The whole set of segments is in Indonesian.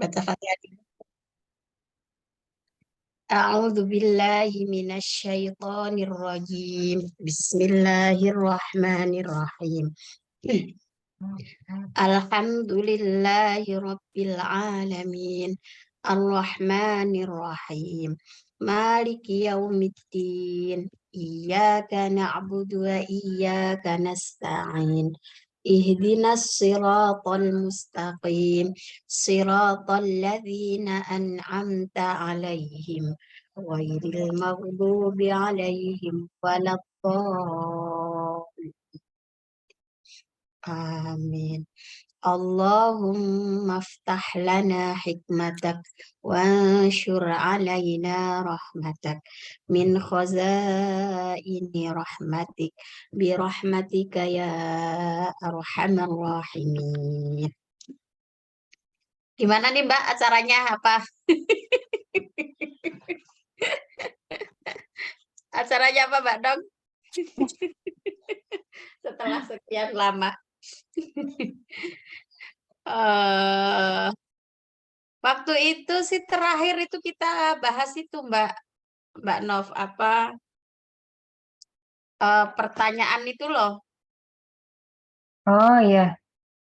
Baca Fatihah dulu. A'udzu billahi minasy syaithanir rajim. Bismillahirrahmanirrahim. Alhamdulillahi rabbil alamin. Arrahmanir rahim. Maliki yaumiddin. Iyyaka na'budu wa iyyaka nasta'in. Ihdinas siratal mustaqim. Siratal ladzina an'amta 'alaihim ghairil maghdubi 'alaihim waladdallin. Amin. Allahumma aftah lana hikmatak wanshur alaina rahmatak min khazaini rahmatik birahmatika ya arhamar rahimin. Gimana nih Mbak acaranya apa? Acaranya apa Mbak Dong? Setelah sekian lama. Waktu itu sih terakhir itu kita bahas itu Mbak Nov apa pertanyaan itu loh. Oh iya,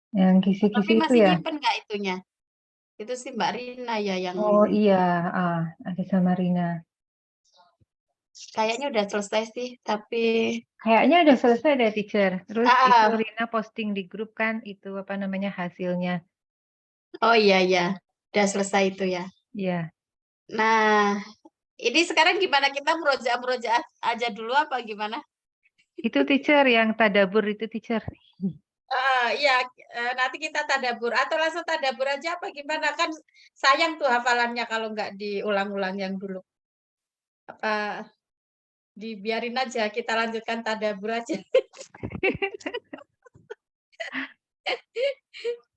yang Tapi kisi-kisi itu masih ya. nyimpen nggak itunya? Itu sih Mbak Rina ya yang Oh iya, ada sama Rina. kayaknya udah selesai sih, tapi Kayaknya udah selesai deh, teacher. Terus itu ah, Rina posting di grup kan, itu apa namanya hasilnya. oh iya ya, udah selesai itu ya. Iya, Nah, ini sekarang gimana kita murojaah aja dulu apa gimana? itu teacher yang tadabur itu teacher. Iya, nanti kita tadabur atau langsung tadabur aja apa gimana kan sayang tuh hafalannya kalau nggak diulang-ulang yang dulu. Apa dibiarin aja kita lanjutkan tadabur aja.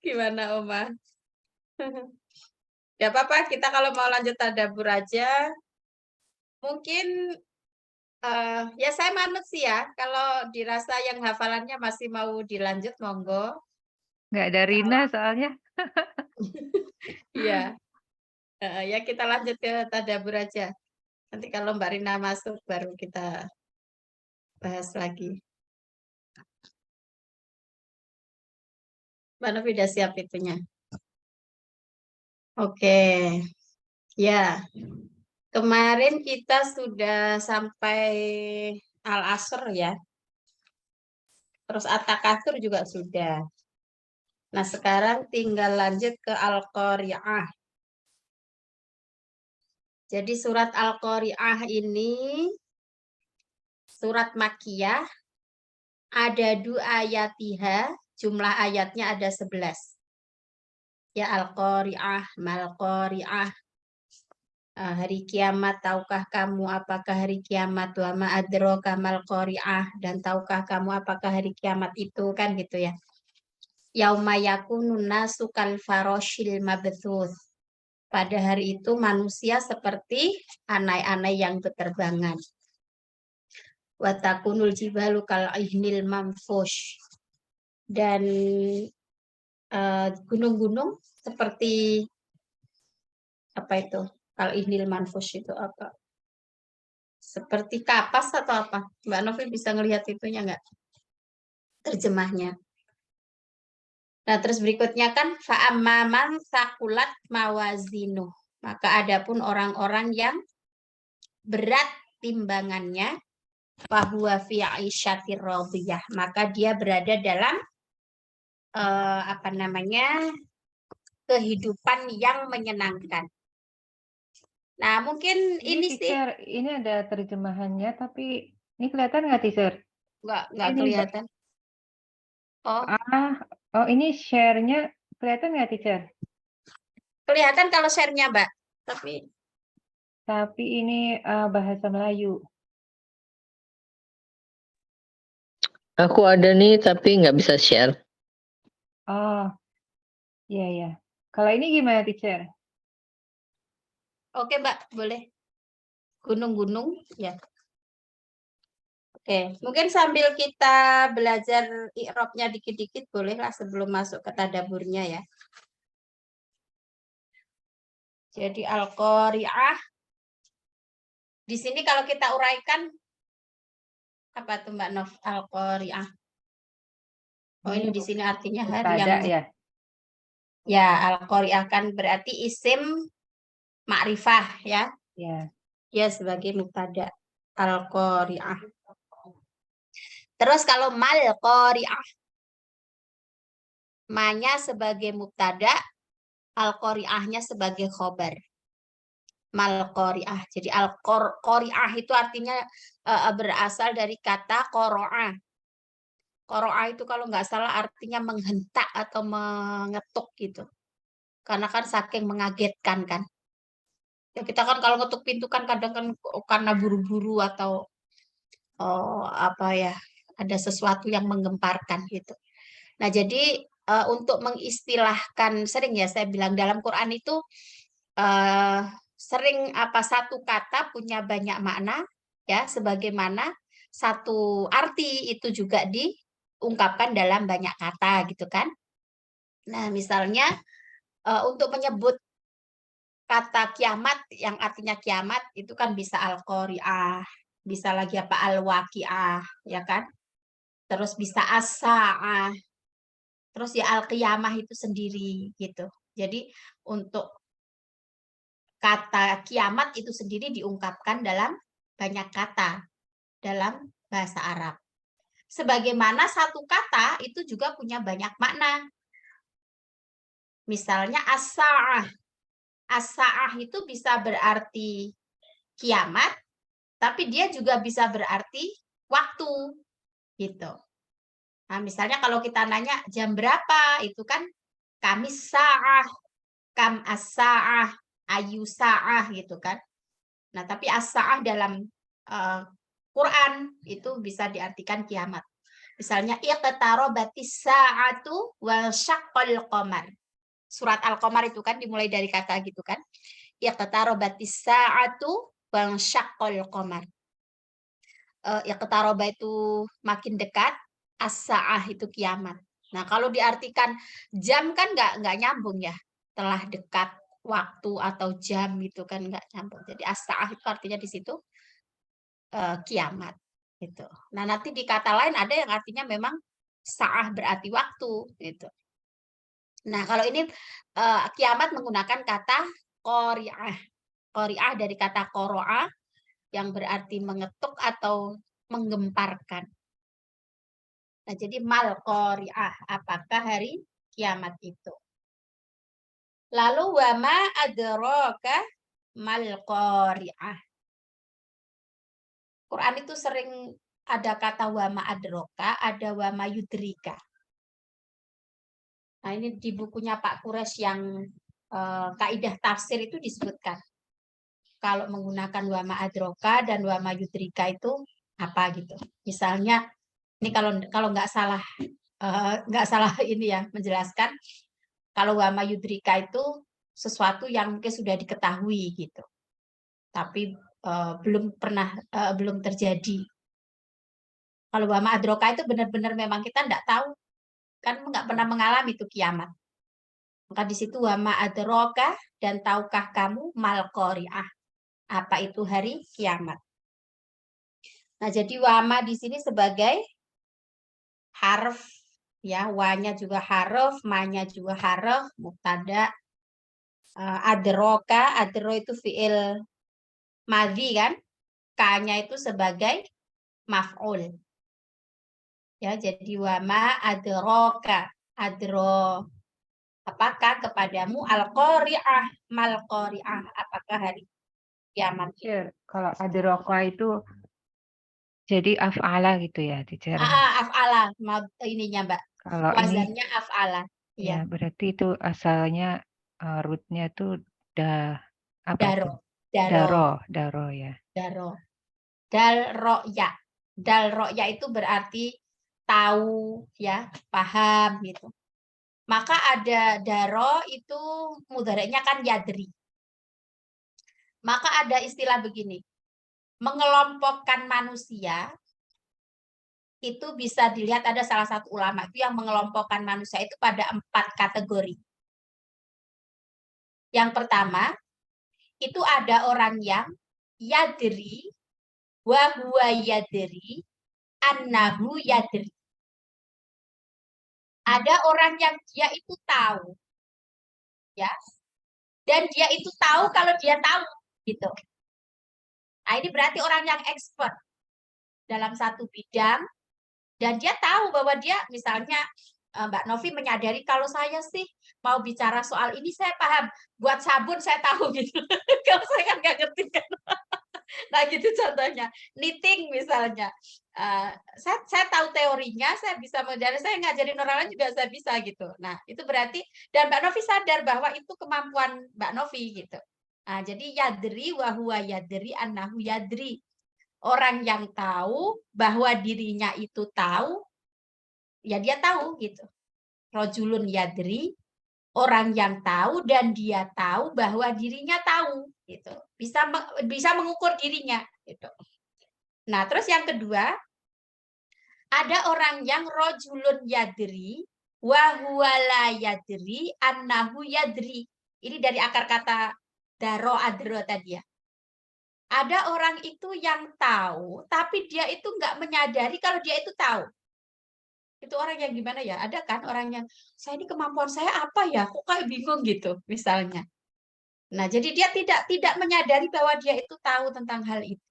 Gimana Oma? Ya apa-apa, kita kalau mau lanjut tadabur aja, mungkin ya saya manut sih ya, kalau dirasa yang hafalannya masih mau dilanjut, monggo. Nggak ada Rina soalnya. Iya, ya kita lanjut ke tadabur aja. Nanti kalau Mbak Rina masuk, baru kita bahas lagi. Mbak Novi udah siap itunya. Oke, ya. Kemarin kita sudah sampai Al-Asr ya. Terus At-Takatsur juga sudah. Nah, sekarang tinggal lanjut ke Al-Qari'ah. Jadi surat Al-Qari'ah ini surat Makkiyah, ada 2 ayatiha, jumlah ayatnya ada 11. Ya Al-Qari'ah, Mal-Qari'ah. Hari kiamat, tahukah kamu apakah hari kiamat? Wa ma adraka mal qari'ah, dan tahukah kamu apakah hari kiamat itu, kan gitu ya. Yauma yakunun nasu kal faroshil mabthuth. Pada hari itu manusia seperti anai-anai yang beterbangan. Wa takunul jibalu kal ihnil manfush. Dan gunung-gunung seperti apa itu? Kal ihnil manfush itu apa? Seperti kapas atau apa? Mbak Novi bisa ngelihat itunya nggak? Terjemahnya. Nah, terus berikutnya kan fa'amman sakulat mawazinu. Maka adapun orang-orang yang berat timbangannya, fahuwa fi aisyatir radiyah, maka dia berada dalam apa namanya? Kehidupan yang menyenangkan. Nah, mungkin Ini ini sih teacher, ini ada terjemahannya, tapi ini kelihatan nggak teacher? nggak Ini, kelihatan. Oh, ini share-nya kelihatan nggak teacher? kelihatan kalau share-nya, Mbak. Tapi ini bahasa Melayu. Aku ada nih, tapi nggak bisa share. Oh, iya ya. Kalau ini gimana teacher? Oke, Mbak, boleh. Gunung-gunung, ya. Oke, mungkin sambil kita belajar i'rabnya dikit-dikit bolehlah sebelum masuk ke tadaburnya ya. Jadi al-qari'ah. Di sini kalau kita uraikan apa tuh Mbak Nov? Al-qari'ah. Oh, ini di sini artinya hari yang mubtada ya. ya, al-qari'ah kan berarti isim ma'rifah ya. Ya. Ya, sebagai mubtada al-qari'ah. Terus kalau mal qari'ah, manya sebagai mubtada, al-qari'ahnya sebagai khobar. Mal qari'ah. Jadi al-qari'ah itu artinya berasal dari kata qoro'ah. Qoro'ah itu kalau nggak salah artinya menghentak atau mengetuk gitu. Karena kan saking mengagetkan kan. Ya, kita kan kalau ngetuk pintu kan kadang kan karena buru-buru atau apa ya, ada sesuatu yang menggemparkan gitu. Nah, jadi untuk mengistilahkan, sering ya saya bilang dalam Quran itu sering apa satu kata punya banyak makna ya, sebagaimana satu arti itu juga diungkapkan dalam banyak kata gitu kan. Nah, misalnya untuk menyebut kata kiamat yang artinya kiamat itu kan bisa al-qari'ah, bisa lagi apa al-waqi'ah ya kan. Terus bisa as-sa'ah. Terus ya al-qiyamah itu sendiri gitu. Jadi untuk kata kiamat itu sendiri diungkapkan dalam banyak kata dalam bahasa Arab. Sebagaimana satu kata itu juga punya banyak makna. Misalnya as-sa'ah. As-sa'ah itu bisa berarti kiamat, tapi dia juga bisa berarti waktu gitu. Nah, misalnya kalau kita nanya jam berapa, itu kan kami sa'ah, kam as-sa'ah, ayu sa'ah gitu kan. Nah, tapi as-sa'ah dalam Quran itu bisa diartikan kiamat. Misalnya iqtarabatis sa'atu wal syaqqal qamar. Surat Al-Qamar itu kan dimulai dari kata gitu kan. Iqtarabatis sa'atu wal syaqqal qamar. Iqtaraba itu makin dekat, as-sa'ah itu kiamat. Nah, kalau diartikan jam kan nggak nyambung ya. Telah dekat waktu atau jam itu kan nggak nyambung. Jadi as-sa'ah itu artinya di situ kiamat gitu. Nah, nanti di kata lain ada yang artinya memang sa'ah berarti waktu gitu. Nah, kalau ini kiamat menggunakan kata qari'ah. Qari'ah dari kata qoro'ah yang berarti mengetuk atau menggemparkan. Nah, jadi mal qari'ah, apakah hari kiamat itu? Lalu wama adraka mal qari'ah. Quran itu sering ada kata wama adroka, ada wama yudrika. Nah, ini di bukunya Pak Kures yang kaidah tafsir itu disebutkan. Kalau menggunakan wama adroka dan wama yudrika itu apa gitu. Misalnya, ini kalau nggak salah ini ya menjelaskan, kalau wama yudrika itu sesuatu yang mungkin sudah diketahui gitu, tapi belum terjadi. Kalau wama adroka itu benar-benar memang kita nggak tahu, kan nggak pernah mengalami itu kiamat. Maka di situ wama adroka dan tahukah kamu mal qari'ah, apa itu hari kiamat. Nah, jadi wama di sini sebagai harf ya, wanya juga harf, manya juga harf, mubtada. Adroka, adro itu fiil madhi kan, k-nya itu sebagai maf'ul. Ya, jadi wama adroka, adro apakah kepadamu al-qari'ah, mal qari'ah, apakah hari kiamat. Teacher, kalau adroka itu jadi af'ala gitu ya, teacher. Af'ala ininya Mbak. Kalau ini Wazannya af'ala. ya Iya, berarti itu asalnya rootnya tuh apa itu? daro. Daro, Daro ya. daro. Dal ro'ya. Dal ro'ya itu berarti tahu ya, paham gitu. Maka ada daro itu mudareknya kan yadri. Maka ada istilah begini. Mengelompokkan manusia itu bisa dilihat, ada salah satu ulama itu yang mengelompokkan manusia itu pada 4 kategori. Yang pertama, itu ada orang yang yadri wa huwa yadri annahu yadri. Ada orang yang dia itu tahu, ya, dan dia itu tahu kalau dia tahu, gitu. Nah, ini berarti orang yang expert dalam satu bidang, dan dia tahu bahwa dia, misalnya Mbak Novi menyadari kalau saya sih mau bicara soal ini saya paham, buat sabun saya tahu gitu. Kalau saya kan nggak ngerti kan. Nah gitu contohnya, knitting misalnya. Saya tahu teorinya, saya bisa mengajarin, saya ngajarin orang lain juga saya bisa gitu. Nah itu berarti, dan Mbak Novi sadar bahwa itu kemampuan Mbak Novi gitu. Nah, jadi yadri wa huwa yadri annahu yadri. Orang yang tahu bahwa dirinya itu tahu, ya dia tahu gitu. Rojulun yadri, orang yang tahu dan dia tahu bahwa dirinya tahu gitu. Bisa mengukur dirinya gitu. Nah, terus yang kedua, ada orang yang rojulun yadri wa huwa la yadri annahu yadri. Ini dari akar kata daro adro tadi ya. Ada orang itu yang tahu, tapi dia itu nggak menyadari kalau dia itu tahu. Itu orang yang gimana ya? Ada kan orang yang, saya ini kemampuan saya apa ya? Kok kayak bingung gitu, misalnya. Nah, jadi dia tidak menyadari bahwa dia itu tahu tentang hal itu.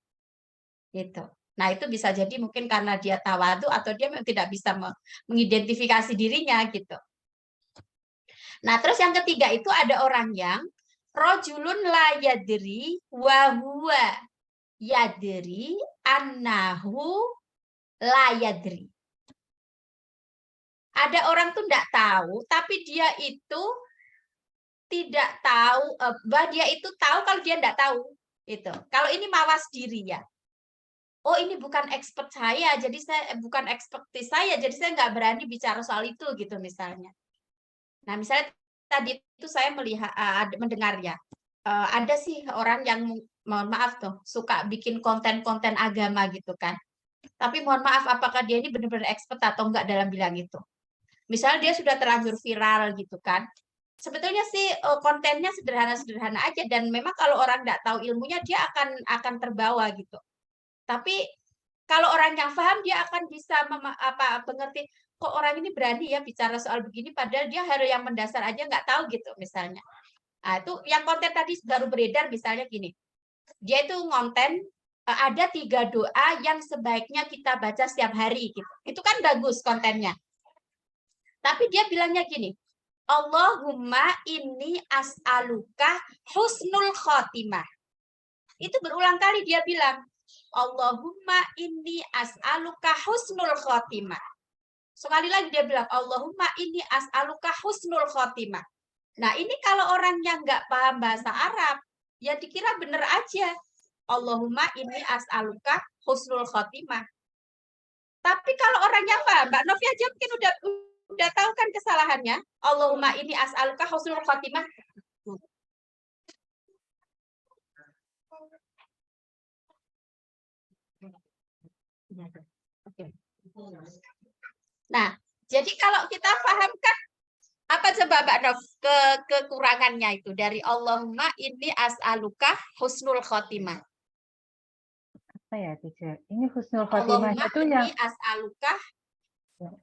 Gitu. Nah, itu bisa jadi mungkin karena dia tawadu atau dia memang tidak bisa mengidentifikasi dirinya gitu. Nah, terus yang ketiga itu ada orang yang rojulun la yadri wa huwa yadri annahu la yadri. Ada orang tuh enggak tahu, tapi dia itu tidak tahu, bahwa dia itu tahu kalau dia enggak tahu. Itu. Kalau ini mawas diri ya. Oh ini bukan expert saya, jadi saya bukan expertise saya, jadi saya nggak berani bicara soal itu gitu misalnya. Nah misalnya tadi itu saya melihat, mendengar ya, ada sih orang yang mohon maaf tuh suka bikin konten-konten agama gitu kan. Tapi mohon maaf apakah dia ini benar-benar expert atau enggak dalam bilang itu. Misalnya dia sudah terlanjur viral gitu kan. Sebetulnya sih kontennya sederhana-sederhana aja dan memang kalau orang nggak tahu ilmunya dia akan terbawa gitu. Tapi kalau orang yang paham dia akan bisa mengerti kok orang ini berani ya bicara soal begini padahal dia hal yang mendasar aja nggak tahu gitu misalnya. Nah, itu yang konten tadi baru beredar misalnya gini. Dia itu ngonten ada 3 doa yang sebaiknya kita baca setiap hari gitu. Itu kan bagus kontennya. Tapi dia bilangnya gini, Allahumma inni as'aluka husnul khotimah. Itu berulang kali dia bilang, Allahumma inni as'aluka husnul khotimah. Sekali lagi dia bilang, Allahumma inni as'aluka husnul khotimah. Nah ini kalau orang yang nggak paham bahasa Arab, ya dikira bener aja. Allahumma inni as'aluka husnul khotimah. Tapi kalau orang yang paham, Mbak Novi aja mungkin udah tahu kan kesalahannya. Allahumma inni as'aluka husnul khotimah. Nah, jadi kalau kita pahamkan apa coba Mbak Nov kekurangannya itu dari Allahumma inni as'aluka husnul khotimah. Apa ya, teacher? Ini husnul khotimahnya tuh yang as'aluka.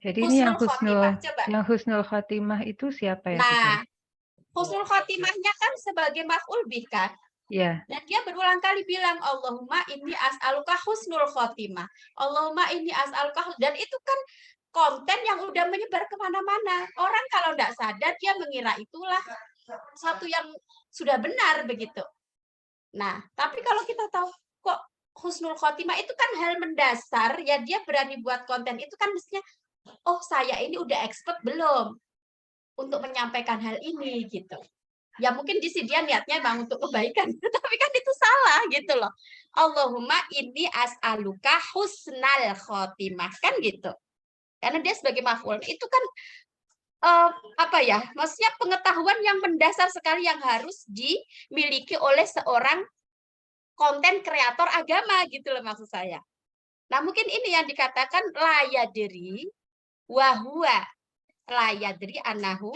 Jadi ini yang khotimah. husnul khotimah itu siapa ya, Nah, teacher? husnul khotimahnya kan sebagai maf'ul bih kan? Ya. Dan dia berulang kali bilang Allahumma inni as'aluka husnul khotimah. Allahumma inni as'aluka, dan itu kan konten yang udah menyebar kemana-mana. Orang kalau nggak sadar dia mengira itulah satu yang sudah benar begitu. Nah, tapi kalau kita tahu kok husnul khotimah itu kan hal mendasar, ya dia berani buat konten itu kan mestinya, oh saya ini udah expert belum untuk menyampaikan hal ini gitu. Ya mungkin di sini dia niatnya memang untuk kebaikan, tapi kan itu salah gitu loh. Allahumma inni as'aluka husnal khotimah, kan gitu. Karena dia sebagai maf'ul itu kan apa ya? Maksudnya pengetahuan yang mendasar sekali yang harus dimiliki oleh seorang konten kreator agama gitu loh maksud saya. Nah, mungkin ini yang dikatakan la yadri wa huwa la yadri annahu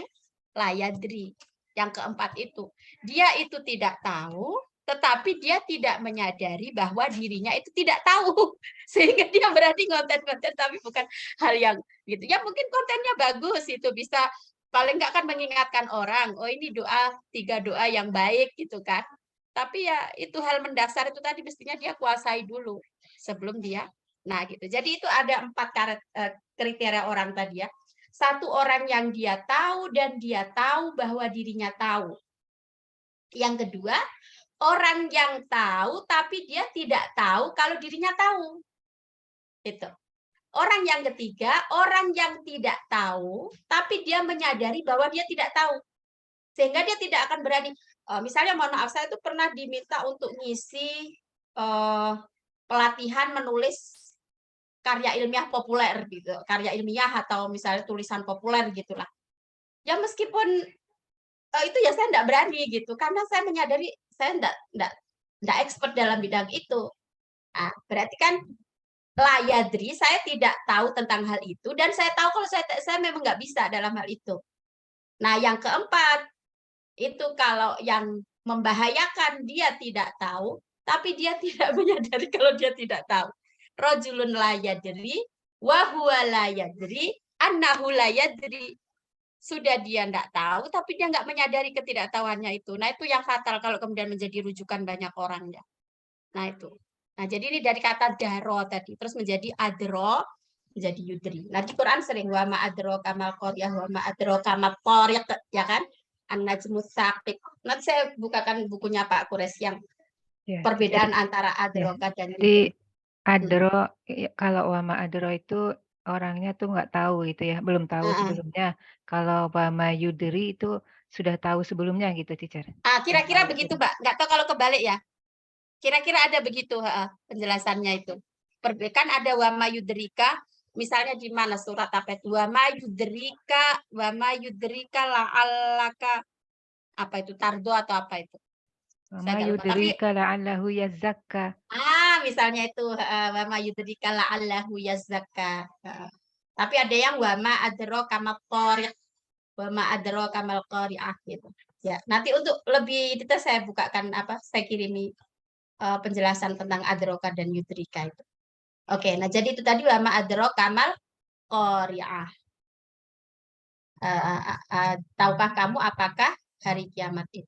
la yadri. Yang keempat itu, dia itu tidak tahu, tetapi dia tidak menyadari bahwa dirinya itu tidak tahu. Sehingga dia berarti konten-konten tapi bukan hal yang gitu. Ya mungkin kontennya bagus, itu bisa paling nggak kan mengingatkan orang, oh ini doa, 3 doa yang baik gitu kan. Tapi ya itu hal mendasar itu tadi mestinya dia kuasai dulu sebelum dia. Nah gitu. Jadi itu ada 4 kriteria orang tadi ya. Satu, orang yang dia tahu dan dia tahu bahwa dirinya tahu. Yang kedua, orang yang tahu tapi dia tidak tahu kalau dirinya tahu. Itu. Orang yang ketiga, orang yang tidak tahu tapi dia menyadari bahwa dia tidak tahu. Sehingga dia tidak akan berani, misalnya mohon maaf, saya itu pernah diminta untuk ngisi pelatihan menulis karya ilmiah populer gitu, karya ilmiah atau misalnya tulisan populer gitulah. Ya meskipun itu ya saya enggak berani gitu, karena saya menyadari saya enggak expert dalam bidang itu. Nah, berarti kan layadri, saya tidak tahu tentang hal itu dan saya tahu kalau saya memang nggak bisa dalam hal itu. Nah, yang keempat, itu kalau yang membahayakan dia tidak tahu, tapi dia tidak menyadari kalau dia tidak tahu. Rajulun la yadri wa huwa la yadri annahu la yadri. Sudah dia enggak tahu, tapi dia enggak menyadari ketidaktahuannya itu. Nah, itu yang fatal kalau kemudian menjadi rujukan banyak orang ya. Nah, itu. Nah, jadi ini dari kata daro tadi, terus menjadi adro, menjadi yudri. Nah, di Quran sering wa ma adro kamal qaryah wa ma adro kamal tariq, ya kan? An-Najmus Saqib. Nanti saya bukakan bukunya Pak Kures yang Ya, perbedaan antara ya. adroka dan Jadi yudri. adro, kalau wama adro itu orangnya tuh nggak tahu gitu ya, belum tahu sebelumnya. Kalau wama yudri itu sudah tahu sebelumnya gitu, teacher. Kira-kira begitu, Mbak. Nggak tahu kalau kebalik ya. Kira-kira ada begitu penjelasannya itu. Kan ada wama yudrika, misalnya di mana surat apa itu? Wama yudrika la'allaka, apa itu, tardo atau apa itu? Wama Saya agak lupa. Tapi yudrika la'allahu yazakka. misalnya itu wama yudrika la'allahu yazakka. Tapi ada yang wama adraka mattariq, wama adraka mal qari'ah gitu. Ya, nanti untuk lebih detail saya bukakan saya kirimi penjelasan tentang adroka dan yudrika itu. Oke, nah jadi itu tadi wama adroka mal qari'ah. Tahukah kamu apakah hari kiamat itu?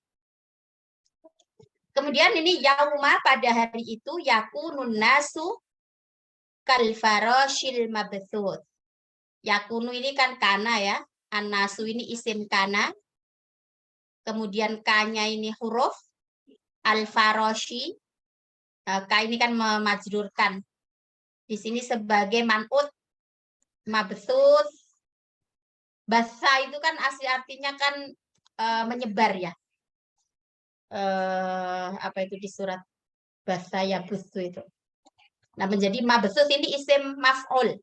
Kemudian ini yauma, pada hari itu yakunun nasu kal farashil mabthut. Yakunu ini kan kana ya. An-nasu ini isim kana. Kemudian ka-nya ini huruf. Al-farashi. Ka ini kan memajrurkan. Di sini sebagai man'ut, mabthut. Basa itu kan asli artinya kan menyebar ya. Apa itu di surat basa ya busu itu. Nah, menjadi mabthut ini isim maf'ul.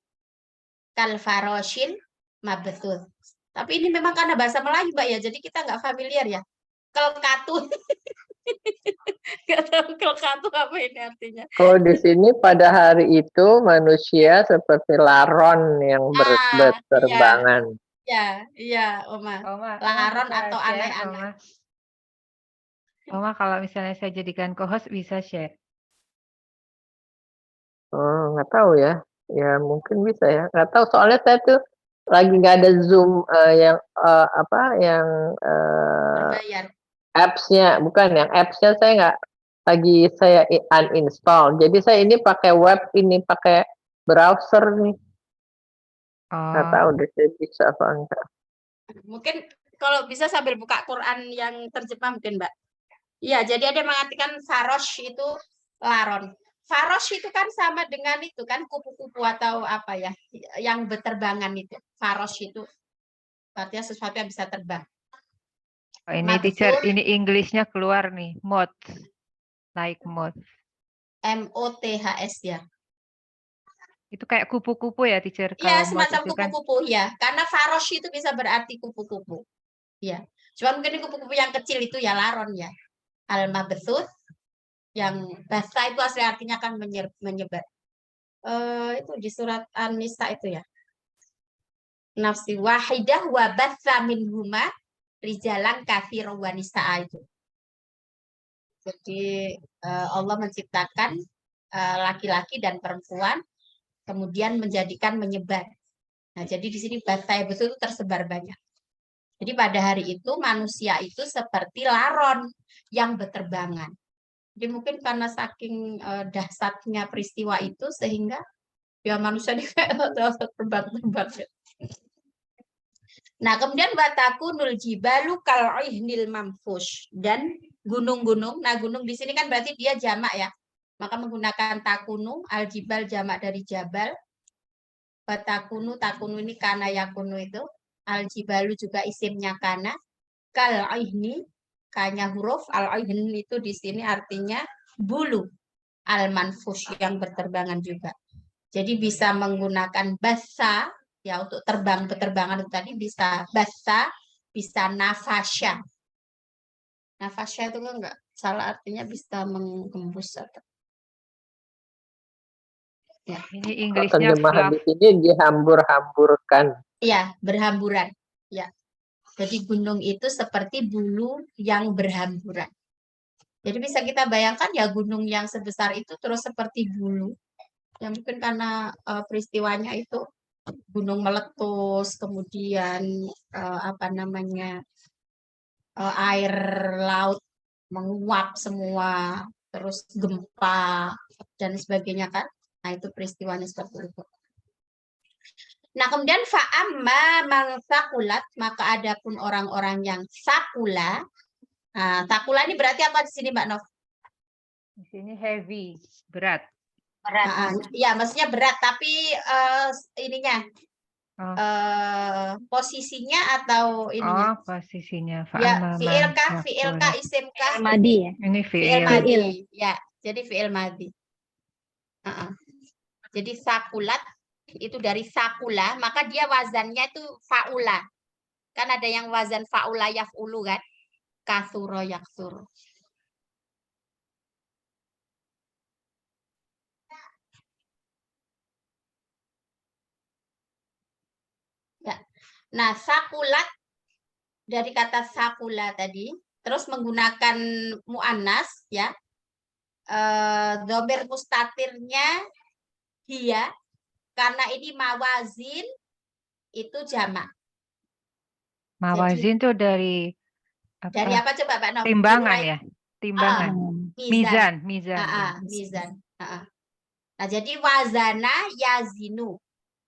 Kal faroshin mabthut. Tapi ini memang karena bahasa Melayu, Mbak ya. Jadi kita nggak familiar ya. Kelkatu. Nggak tahu kelkatu apa ini artinya. Kalau di sini pada hari itu manusia seperti laron yang berterbangan. Iya, Oma. Oma Laron bisa atau share, aneh-aneh. Oma kalau misalnya saya jadikan co-host bisa share. Oh, nggak tahu ya. Ya mungkin bisa ya. Nggak tahu soalnya saya tuh lagi nggak ada Zoom yang Berbayar. apps-nya, bukan yang apps-nya saya uninstall. Jadi saya ini pakai web, ini pakai browser nih. Nggak tahu deh saya bisa apa enggak. Mungkin kalau bisa sambil buka Quran yang terjemah mungkin, Mbak. Iya, jadi ada yang mengatakan farosh itu laron. Farosh itu kan sama dengan itu kan kupu-kupu atau apa ya, yang berterbangan itu. Farosh itu artinya sesuatu yang bisa terbang. Oh, ini teacher, ini English-nya keluar nih, moth. Like moth. MOTHS ya. Itu kayak kupu-kupu ya, teacher? Iya, Kalau semacam moth itu kan kupu-kupu ya. Karena farosh itu bisa berarti kupu-kupu. Ya. Cuma mungkin kupu-kupu yang kecil itu ya laron ya. Al-mabthut yang basa itu asli artinya kan menyebar. Itu di surat An-Nisa itu ya. Nafsi wahidah wa batha minhuma rijalan katsira wa nisaa itu. Jadi Allah menciptakan laki-laki dan perempuan, kemudian menjadikan menyebar. Nah, jadi di sini batha itu tersebar banyak. Jadi pada hari itu manusia itu seperti laron yang berterbangan. Jadi mungkin karena saking dahsyatnya peristiwa itu sehingga ya manusia ini kayak terbang-terbang. Nah, kemudian watakunul jibalu kal'ihnil manfush, dan gunung-gunung. Nah, gunung di sini kan berarti dia jamak ya. Maka menggunakan takunu, aljibal jamak dari jabal. Watakunu, takunu ini kana yakunu itu. Aljibalu juga isimnya kana. Kal'ihni, kanya huruf, al-ihn itu di sini artinya bulu. Al-manfush yang berterbangan juga. Jadi bisa menggunakan basa ya untuk terbang beterbangan itu tadi, bisa basa, bisa nafasya. Nafasya itu kan enggak salah, artinya bisa menggembus atau ya. Ini Kalau Inggrisnya terjemahan di fluff. sini dihambur-hamburkan. Iya, berhamburan. Ya. Jadi gunung itu seperti bulu yang berhamburan. Jadi bisa kita bayangkan ya gunung yang sebesar itu terus seperti bulu. Ya mungkin karena peristiwanya itu gunung meletus, kemudian apa namanya air laut menguap semua, terus gempa dan sebagainya kan. Nah itu peristiwanya seperti itu. Nah kemudian fa'amma man sakulat, maka adapun orang-orang yang sakula. Nah, sakula ini berarti apa di sini Mbak Nov? Di sini heavy, berat. Berat. Ya maksudnya berat, tapi ininya posisinya atau ininya? Oh, posisinya Ya, fi'il fa'amma kah, fi'il kah, man isim kah? Madi ya. Ini Fi'il fi'il. madi. Ya, jadi fi'il madi. Jadi sakulat itu dari sakula, maka dia wazannya itu faula. Kan ada yang wazan faula yaf'ulu kan? Kasuro yaksur. Ya. Nah, sakulat dari kata sakula tadi, terus menggunakan mu'annas ya. Dhamir mustatirnya dia, karena ini mawazin itu jamak. Mawazin tuh dari Dari apa coba Mbak Nov? timbangan ya? Timbangan. Mizan. Mizan. Mizan. Nah, jadi wazana yazinu.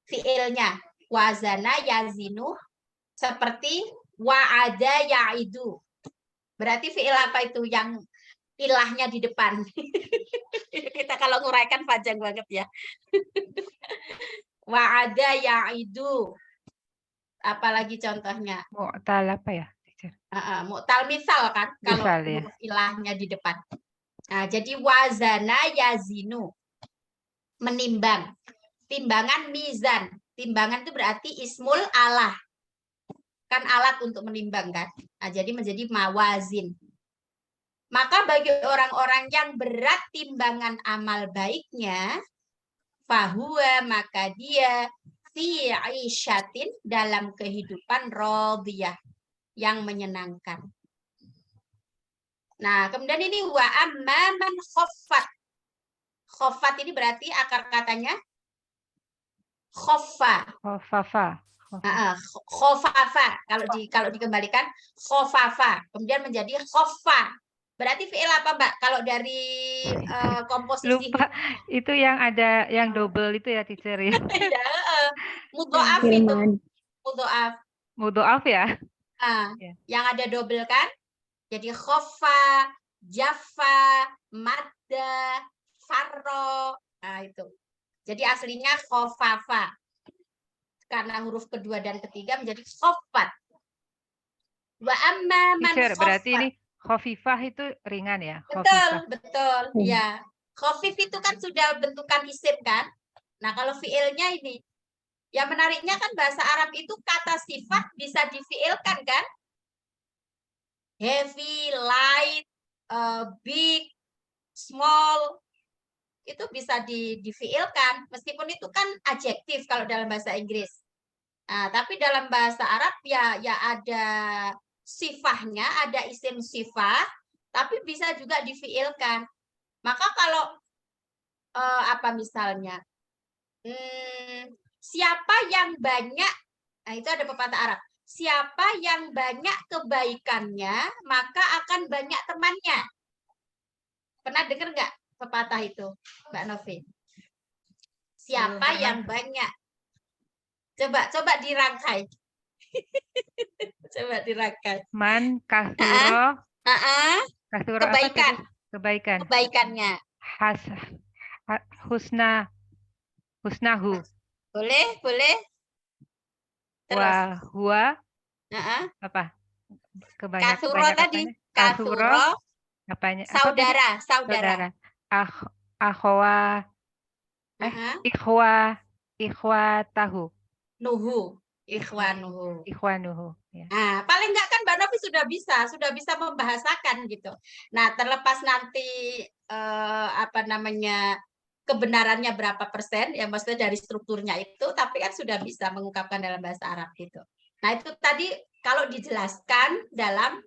Fiilnya wazana yazinu seperti wa'ada ya'idu. Berarti fiil apa itu yang ilahnya di depan? Kita kalau nguraikan panjang banget ya. Wa'ada ya'idu. Apalagi contohnya? Mu'tal apa ya? Mu'tal misal kan, kalau Misal, ya. huruf ilahnya di depan. Nah, jadi wazana yazinu, menimbang. Timbangan mizan. Timbangan itu berarti ismul alah. Kan alat untuk menimbang kan. Nah, jadi menjadi mawazin. Maka bagi orang-orang yang berat timbangan amal baiknya, fahuwa, maka dia fi aisyatin, dalam kehidupan radiyah, yang menyenangkan. Nah, kemudian ini wa amma man khaffat. Khaffat ini berarti akar katanya khaffa. Khafafa. Khafafa. Kalau dikembalikan khafafa, kemudian menjadi khaffa. Berarti fi'il apa, Mbak? Kalau dari komposisi. Lupa, itu yang ada yang double itu ya, teacher ya. Ya, mudhoaf itu. Mudhoaf. Mudhoaf ya. Yang ada double kan? Jadi khaffa, jaffa, madda, farro. Nah, itu. Jadi aslinya khafafa. Karena huruf kedua dan ketiga menjadi khaffat. Wa amma man Teacher, berarti khaffat. ini khafifah itu ringan ya? Betul. Ya. Khafif itu kan sudah bentukan isim kan? Nah, kalau fiilnya ini, yang menariknya kan bahasa Arab itu kata sifat bisa difiilkan kan? Heavy, light, big, small, itu bisa difiilkan, meskipun itu kan adjektif kalau dalam bahasa Inggris. Nah, tapi dalam bahasa Arab ya ada sifahnya, ada isim sifah, tapi bisa juga difiilkan. Maka kalau apa misalnya, siapa yang banyak, nah itu ada pepatah Arab. Siapa yang banyak kebaikannya, maka akan banyak temannya. Pernah dengar nggak pepatah itu, Mbak Novi? Siapa yang banyak? Coba dirangkai. Coba dirangkai. Man kasuro. Kasuro Kebaikan. apa tadi? Kebaikan. Kebaikannya. Husnahu. Boleh. Terus. Huwa. Apa? Kasuro tadi. Kasuro. Apanya? Saudara. Akhwa. Ikhwatahu. Ikhwanuhu. Ya. Nah, paling enggak kan Mbak Novi sudah bisa membahasakan gitu. Nah, terlepas nanti kebenarannya berapa persen, ya maksudnya dari strukturnya itu, tapi kan sudah bisa mengungkapkan dalam bahasa Arab gitu. Nah, itu tadi kalau dijelaskan dalam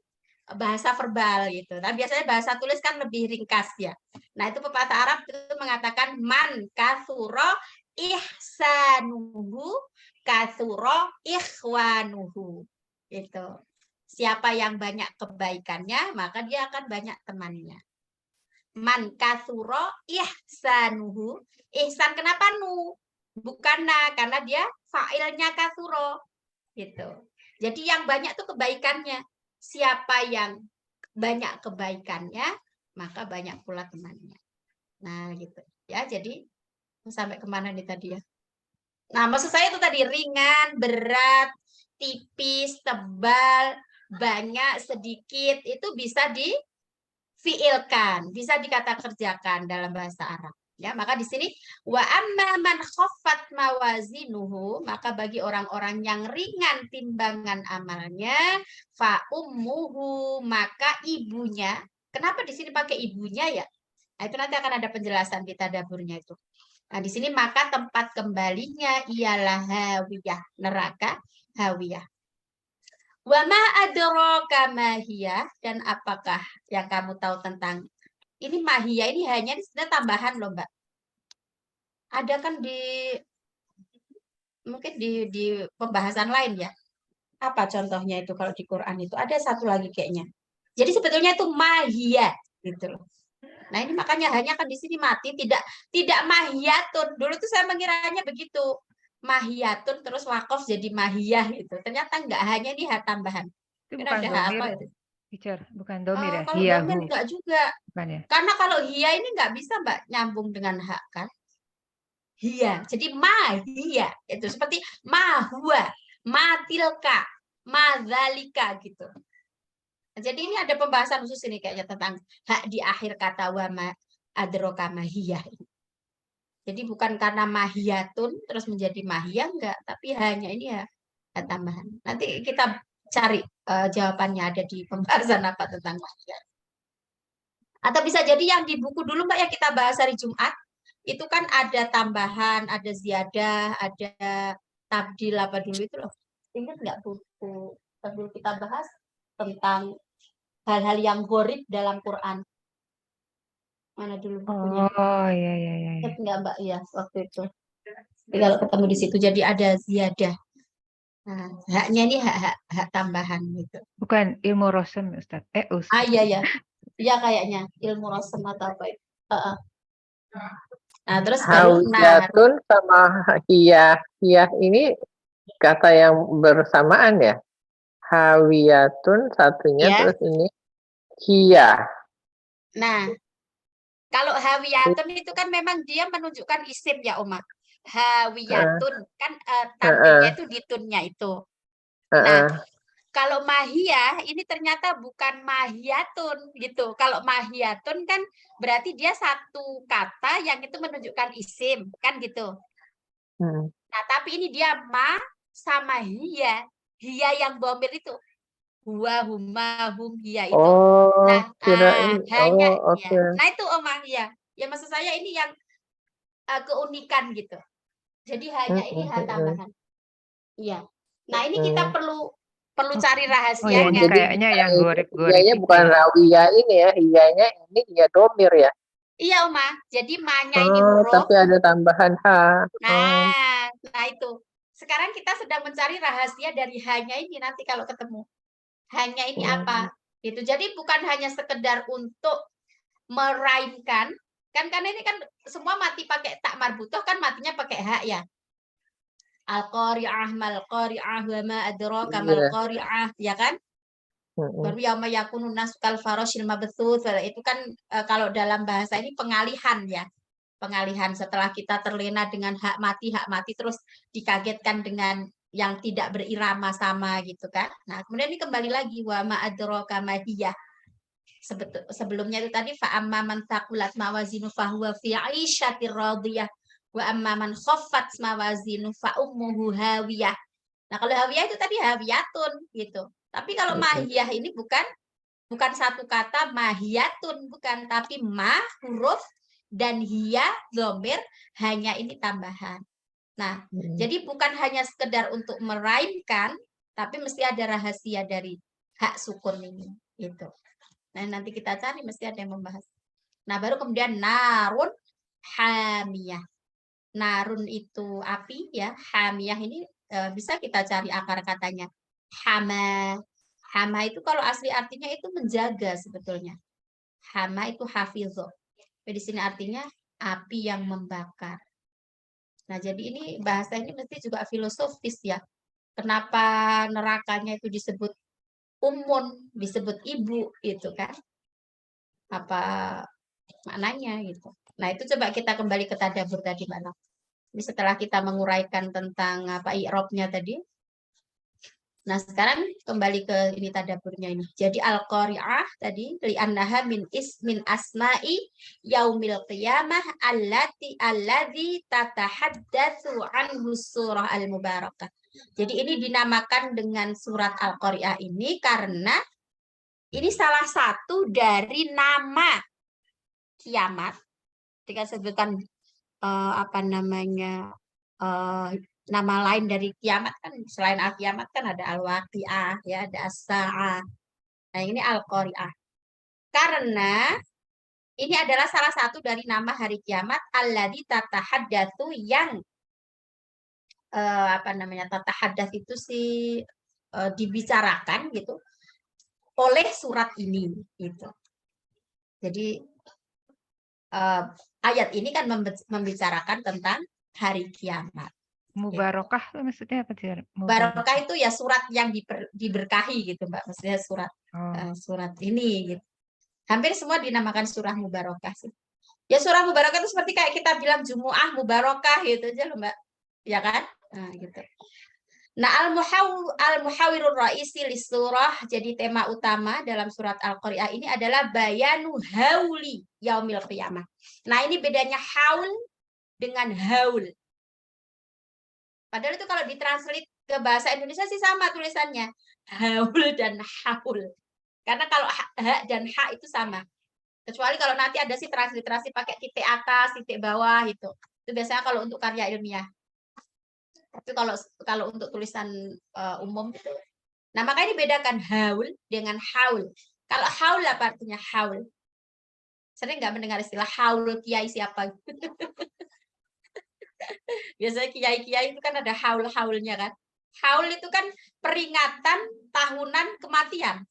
bahasa verbal gitu. Nah, biasanya bahasa tulis kan lebih ringkas ya. Nah, itu pepatah Arab itu mengatakan man kasuro ihsanuhu kasuro ikhwanuhu. Itu. Siapa yang banyak kebaikannya, maka dia akan banyak temannya. Man kasuro ihsanuhu. Ihsan kenapa nu? Bukan na, karena dia fa'ilnya kasuro. Gitu. Jadi yang banyak tuh kebaikannya. Siapa yang banyak kebaikannya, maka banyak pula temannya. Nah, gitu. Ya, jadi sampai kemana nih tadi ya? Nah, maksud saya itu tadi ringan, berat, tipis, tebal, banyak, sedikit, itu bisa difiilkan, bisa dikata kerjakan dalam bahasa Arab. Ya, maka di sini wa amma man khaffat mawazinuhu, maka bagi orang-orang yang ringan timbangan amalnya, fa ummuhu, maka ibunya. Kenapa di sini pakai ibunya ya? Nah, itu nanti akan ada penjelasan di tadaburnya itu. Nah, di sini maka tempat kembalinya ialah hawiyah, neraka hawiyah. Wa ma adraka mahiyah, dan apakah yang kamu tahu tentang ini mahiyah ini hanya sebenarnya tambahan loh, Mbak. Ada kan mungkin di pembahasan lain ya. Apa contohnya itu kalau di Quran itu? Ada satu lagi kayaknya. Jadi sebetulnya itu mahiyah gitu loh. Nah, ini makanya hanya kan di sini mati tidak mahiyatun. Dulu tuh saya mengiranya begitu. Mahiyatun terus wakof jadi mahiyah gitu. Ternyata enggak, hanya ini hak tambahan. Itu Kira bukan ada domir, apa itu? teacher, bukan domir ya? Kalau domir enggak juga. Bukan ya? Karena kalau hiya ini enggak bisa Mbak nyambung dengan hak kan? Hiya. Jadi mahiyah itu seperti mahwa, matilka, madzalika gitu. Jadi ini ada pembahasan khusus ini kayaknya tentang hak di akhir kata wa ma adroka mahiyah. Jadi bukan karena mahiyatun terus menjadi mahiyah enggak, tapi hanya ini ya tambahan. Nanti kita cari jawabannya ada di pembahasan apa tentang mahiyah. Atau bisa jadi yang di buku dulu Mbak yang kita bahas hari Jumat, itu kan ada tambahan, ada ziyadah, ada tabdil apa dulu itu loh. Ingat nggak buku dulu kita bahas tentang hal-hal yang gharib dalam Quran? Mana dulu bukunya? Oh, iya. Ingat nggak Mbak? Iya, waktu itu. Kalau ketemu di situ jadi ada ziyadah. Nah, haknya ini hak tambahan gitu. Bukan ilmu rosem, Ustaz. Ustaz. Iya. Iya kayaknya ilmu rosem atau apa itu. Nah, terus hawiyatun sama hiyah. Hiyah ini kata yang bersamaan ya. Hawiyatun satunya ya. Terus ini hiyah. Nah, kalau hawiyatun itu kan memang dia menunjukkan isim ya, Oma. Hawiyatun kan tampilnya itu di tunnya itu. Nah, kalau mahiyah ini ternyata bukan mahiyatun gitu. Kalau mahiyatun kan berarti dia satu kata yang itu menunjukkan isim kan gitu. Nah, tapi ini dia ma sama hiya. Hiya yang bomir itu. Huwa, huma, hum, hiya itu. Nah, hanya ya. Nah, itu Oma ya. Ya maksud saya ini yang keunikan gitu. Jadi hanya ini hal tambahan. Iya. Nah, ini kita perlu perlu cari Oh ya, rahasianya. ini Jadi kayaknya yang gorib-gorib hiyanya itu bukan ya. rawiyah ini ya, hiyanya ini hiya domir ya. Iya, Oma. Jadi ma-nya ini Oh, huruf. tapi ada tambahan H. Oh, Nah itu. Sekarang kita sedang mencari rahasia dari hanya ini nanti kalau ketemu. Hanya ini apa? Gitu. Jadi bukan hanya sekedar untuk meraimkan, kan karena ini kan semua mati pakai tak marbutoh kan matinya pakai hak ya. Al-qari'ah mal-qari'ah wa ma adraka mal-qari'ah, ya kan? Baru yauma yakunun nasu kal farashil mabthuts, itu kan kalau dalam bahasa ini pengalihan ya. Pengalihan setelah kita terlena dengan hak mati terus dikagetkan dengan yang tidak berirama sama gitu kan. Nah, kemudian ini kembali lagi wa ma adraka ma hiya. Sebelumnya itu tadi fa amma man taqulat mawazinu fahuwa fi 'ishatir radiyah wa amma man khaffat mawazinu fa ummuhu hawiyah. Nah, kalau hawiyah itu tadi hawiyatun gitu. Tapi kalau mahiyah ini bukan satu kata mahiyatun, bukan, tapi ma huruf dan hiya dhamir, hanya ini tambahan. Nah, jadi bukan hanya sekedar untuk meraimkan, tapi mesti ada rahasia dari hak sukun ini gitu. Nah, nanti kita cari mesti ada yang membahas. Nah, baru kemudian narun hamiyah. Narun itu api ya, hamiyah ini bisa kita cari akar katanya. Hama. Hama itu kalau asli artinya itu menjaga sebetulnya. Hama itu hafizah. Di sini artinya api yang membakar. Nah, jadi ini bahasa ini mesti juga filosofis ya. Kenapa nerakanya itu disebut umun, disebut ibu gitu kan? Apa maknanya gitu. Nah, itu coba kita kembali ke tadabbur tadi, Mbak Nok. Ini setelah kita menguraikan tentang apa i'rabnya tadi. Nah, sekarang kembali ke ini tadabburnya ini. Jadi al-qari'ah tadi li'annaha min asma'i yaumil qiyamah alladzi tatahaddatsu anhu surah al-mubarakah. Jadi ini dinamakan dengan surat al-qari'ah ini karena ini salah satu dari nama kiamat. Ketika sebutkan apa namanya nama lain dari kiamat kan, selain al-kiamat kan ada al-waqi'ah ya, ada as-sa'ah. Nah, ini al-qari'ah. Karena ini adalah salah satu dari nama hari kiamat alladzi tatahaddatsu yang apa namanya tatahadats itu sih dibicarakan gitu oleh surat ini gitu. Jadi ayat ini kan membicarakan tentang hari kiamat. Mubarokah itu maksudnya apa sih? Barokah itu ya surat yang diberkahi gitu, Mbak. Maksudnya surat ini gitu. Hampir semua dinamakan surah mubarokah sih. Ya surah mubarokah itu seperti kayak kita bilang Jumu'ah mubarokah gitu aja loh, Mbak. Ya kan? Nah, gitu. Nah, al-muhawirur raisi lisurah, jadi tema utama dalam surat Al-Qari'ah ini adalah bayanu hauli yaumil qiyamah. Nah, ini bedanya haul dengan haul. Padahal itu kalau ditranslate ke bahasa Indonesia sih sama tulisannya. Haul dan haul. Karena kalau ha dan ha itu sama. Kecuali kalau nanti ada sih transliterasi pakai titik atas, titik bawah itu. Itu biasanya kalau untuk karya ilmiah. Tapi kalau untuk tulisan umum itu. Nah, makanya dibedakan haul dengan haul. Kalau haul apa artinya haul? Sering nggak mendengar istilah haul kiai siapa? Biasanya kiai-kiai itu kan ada haul-haulnya kan. Haul itu kan peringatan tahunan kematian.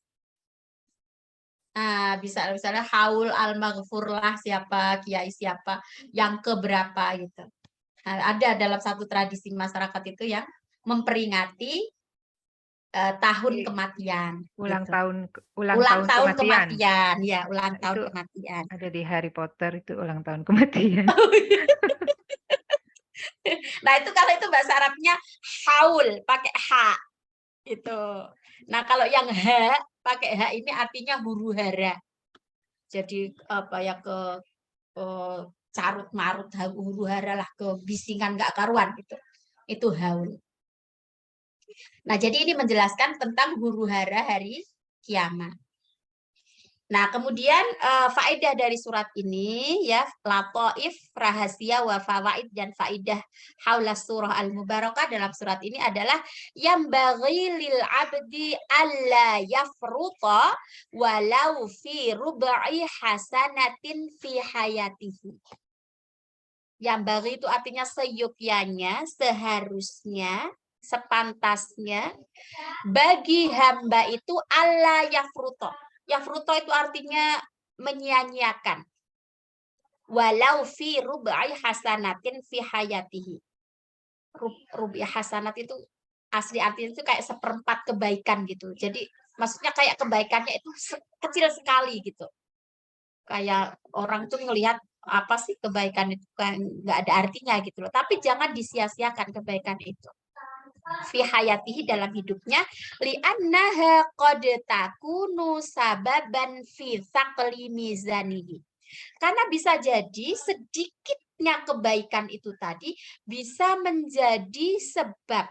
Nah, bisa misalnya haul al-maghfur lah siapa, kiai siapa, yang keberapa gitu. Nah, ada dalam satu tradisi masyarakat itu yang memperingati tahun kematian. Ulang gitu. tahun kematian. Ya, ulang tahun itu kematian. ada di Harry Potter itu ulang tahun kematian. Nah, itu kalau itu bahasa Arabnya haul pakai ha. Itu. Nah, kalau yang ha pakai ha ini artinya huru hara. Jadi apa ya ke carut marut huru hara lah, ke bisingan nggak karuan gitu. Itu haul. Nah, jadi ini menjelaskan tentang huru hara hari kiamat. Nah, kemudian faedah dari surat ini ya, lataif, rahasia wa fawaid dan faedah haula surah al-mubarakah dalam surat ini adalah yang bagi lil abdi alla yafruta walau fi rubai hasanatin fi hayatihi. Yang bagi itu artinya seyogyanya, seharusnya, sepantasnya bagi hamba itu alla yafruta. Yafruto itu artinya menyia-nyiakan. Walau fi rubai hasanatin fi hayatihi. Rubai hasanat itu asli artinya itu kayak seperempat kebaikan gitu. Jadi maksudnya kayak kebaikannya itu kecil sekali gitu. Kayak orang tuh ngelihat apa sih kebaikan itu kan nggak ada artinya gitu loh. Tapi jangan disia-siakan kebaikan itu. Fi hayatihi dalam hidupnya li'annaha qad takunu sababan fi thaqli mizanihi. Karena bisa jadi sedikitnya kebaikan itu tadi bisa menjadi sebab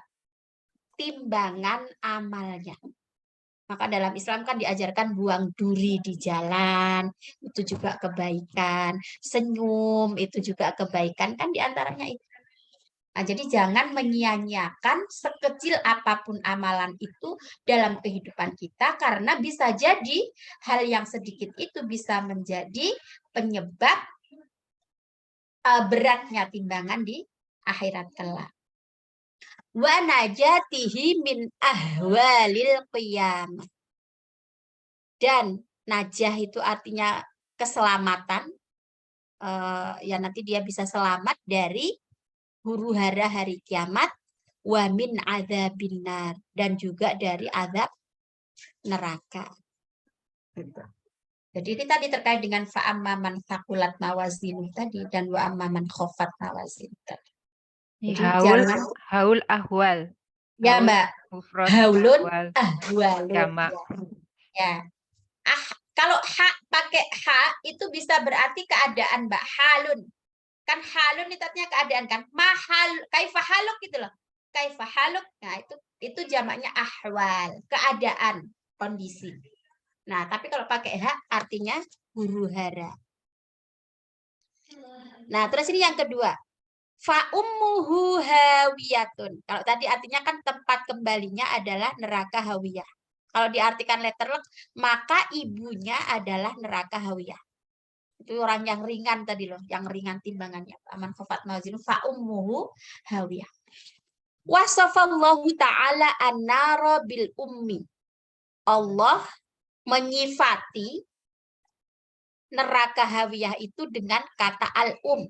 timbangan amalnya. Maka dalam Islam kan diajarkan buang duri di jalan, itu juga kebaikan. Senyum, itu juga kebaikan. Kan diantaranya itu. Nah, jadi jangan menyia-nyiakan sekecil apapun amalan itu dalam kehidupan kita karena bisa jadi hal yang sedikit itu bisa menjadi penyebab beratnya timbangan di akhirat kelak. Wa najatihi min ahwalil qiyamah. Dan najah itu artinya keselamatan. Ya nanti dia bisa selamat dari huru hara hari kiamat, wa min adzabin nar, dan juga dari azab neraka. Jadi ini tadi terkait dengan fa'amma man thaqulat mawazinu tadi dan wa amma man khafat mawazinu tadi. Jadi haul ahwal. Ya Mbak, mufrad, haulun ahwal, ahwalun. jamak. Ya. Kalau ha pakai ha itu bisa berarti keadaan Mbak, halun. Kan halun itu artinya keadaan kan, mahal kaifa haluk gitu loh, kaifa haluk. Nah itu jamaknya ahwal, keadaan, kondisi. Nah tapi kalau pakai hak artinya huru hara. Nah terus ini yang kedua, fa ummuhu hawiyatun. Kalau tadi artinya kan tempat kembalinya adalah neraka hawiyah. Kalau diartikan letterlock maka ibunya adalah neraka hawiyah. Itu orang yang ringan tadi loh, yang ringan timbangannya. Aman khafat mawazinu fa ummuhu hawiyah. Wasafallahu ta'ala an-nara bil ummi. Allah menyifati neraka hawiyah itu dengan kata al-um.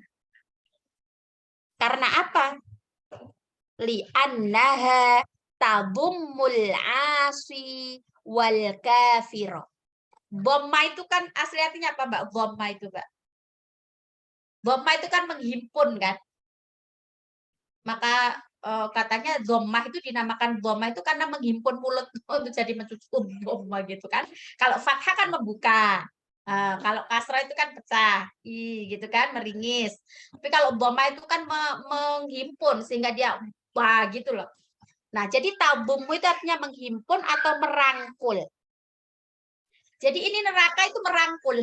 Karena apa? Li'annaha tadummul asi wal kafiro. Dhamma itu kan asli artinya apa Mbak? Dhamma itu Mbak. Dhamma itu kan menghimpun kan. Maka katanya dhamma itu dinamakan dhamma itu karena menghimpun mulut untuk jadi mencukup dhamma gitu kan. Kalau fathah kan membuka. Kalau kasrah itu kan pecah, gitu kan, meringis. Tapi kalau dhamma itu kan menghimpun sehingga dia wah gitu loh. Nah, jadi tabummu itu artinya menghimpun atau merangkul. Jadi ini neraka itu merangkul.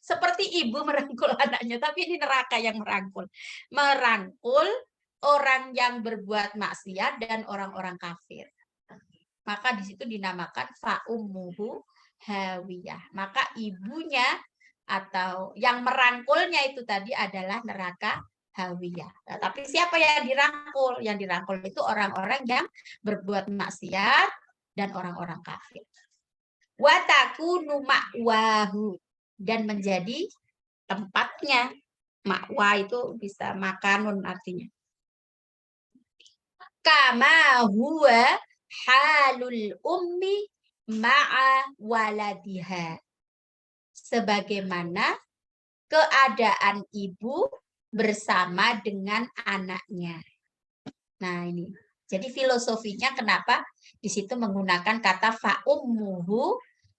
Seperti ibu merangkul anaknya, tapi ini neraka yang merangkul. Merangkul orang yang berbuat maksiat dan orang-orang kafir. Maka di situ dinamakan fa'ummuhu hawiyah. Maka ibunya atau yang merangkulnya itu tadi adalah neraka hawiyah. Nah, tapi siapa yang dirangkul? Yang dirangkul itu orang-orang yang berbuat maksiat dan orang-orang kafir. Wa takunu ma'wahu, dan menjadi tempatnya. Ma'wa itu bisa makanun artinya. Kama huwa halul ummi ma'a waladiha. Sebagaimana keadaan ibu bersama dengan anaknya. Nah ini. Jadi filosofinya kenapa di situ menggunakan kata fa'ummuhu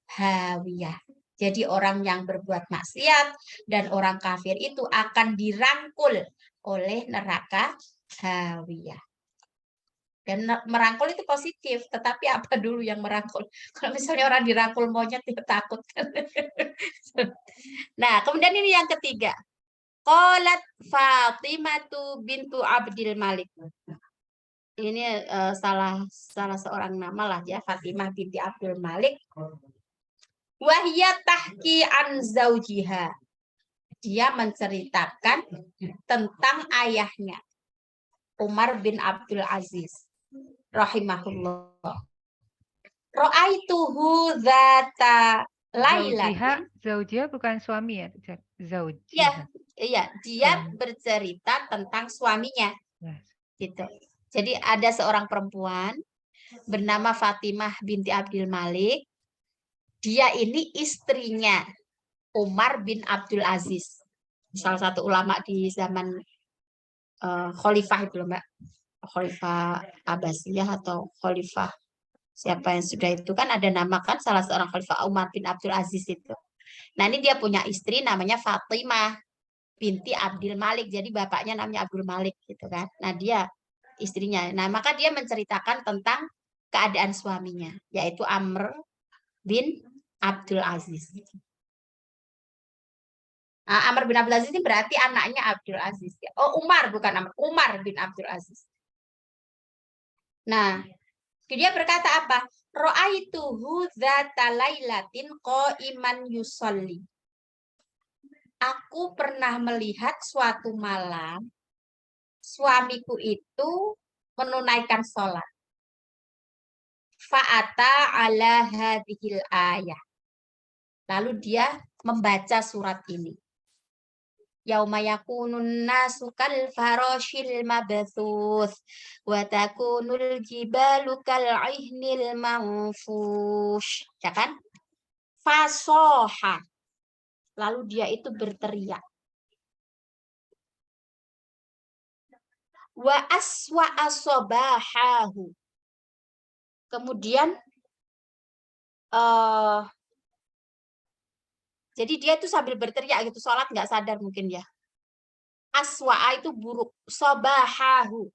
hawiyah. Jadi orang yang berbuat maksiat dan orang kafir itu akan dirangkul oleh neraka hawiyah. Dan merangkul itu positif, tetapi apa dulu yang merangkul? Kalau misalnya orang dirangkul monyet, dia takut kan. Nah, kemudian ini yang ketiga. Qalat Fatimatu bintu Abdul Malik. Ini salah seorang nama lah ya, Fatimah binti Abdul Malik. Wahya tahki an zaujiha. Dia menceritakan tentang ayahnya, Umar bin Abdul Aziz rahimahullah. Ra'aituhu dzata lailatin. Zaujiha bukan suami ya, Iya, zaujiha. iya, dia bercerita tentang suaminya. Gitu. Jadi ada seorang perempuan bernama Fatimah binti Abdul Malik. Dia ini istrinya Umar bin Abdul Aziz. Salah satu ulama di zaman khalifah itu loh, Mbak. Khalifah Abbasiyah atau khalifah siapa yang sudah itu kan ada nama kan salah seorang khalifah Umar bin Abdul Aziz itu. Nah, ini dia punya istri namanya Fatimah binti Abdul Malik. Jadi bapaknya namanya Abdul Malik gitu kan. Nah, dia istrinya. Nah, maka dia menceritakan tentang keadaan suaminya, yaitu Amr bin Abdul Aziz. Nah, Amr bin Abdul Aziz ini berarti anaknya Abdul Aziz. Oh, Umar bukan Amr, Umar bin Abdul Aziz. Nah, dia berkata apa? Ra'aituhu dzata lailatin qa'iman yusolli. Aku pernah melihat suatu malam suamiku itu menunaikan sholat. Fa'ata ala hadhil ayah. Lalu dia membaca surat ini. Yauma yakunun nasu kal farashil mabthuth wa takunul jibalu kal ihnil manfush. Ya kan? Fasoha. Lalu dia itu berteriak. Wa aswa asobahahu. Kemudian jadi dia itu sambil berteriak gitu, sholat nggak sadar mungkin ya. Aswa'a itu buruk, sobahahu.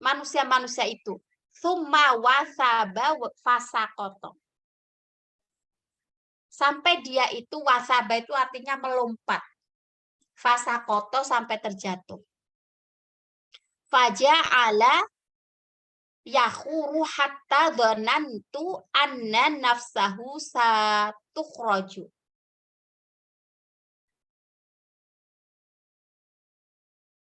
Manusia-manusia itu. Summa wasaba fasakoto. Sampai dia itu wasaba itu artinya melompat. Fasakoto sampai terjatuh. Faja'ala yahuru hatta dhanantu anna nafsahu satukhraju.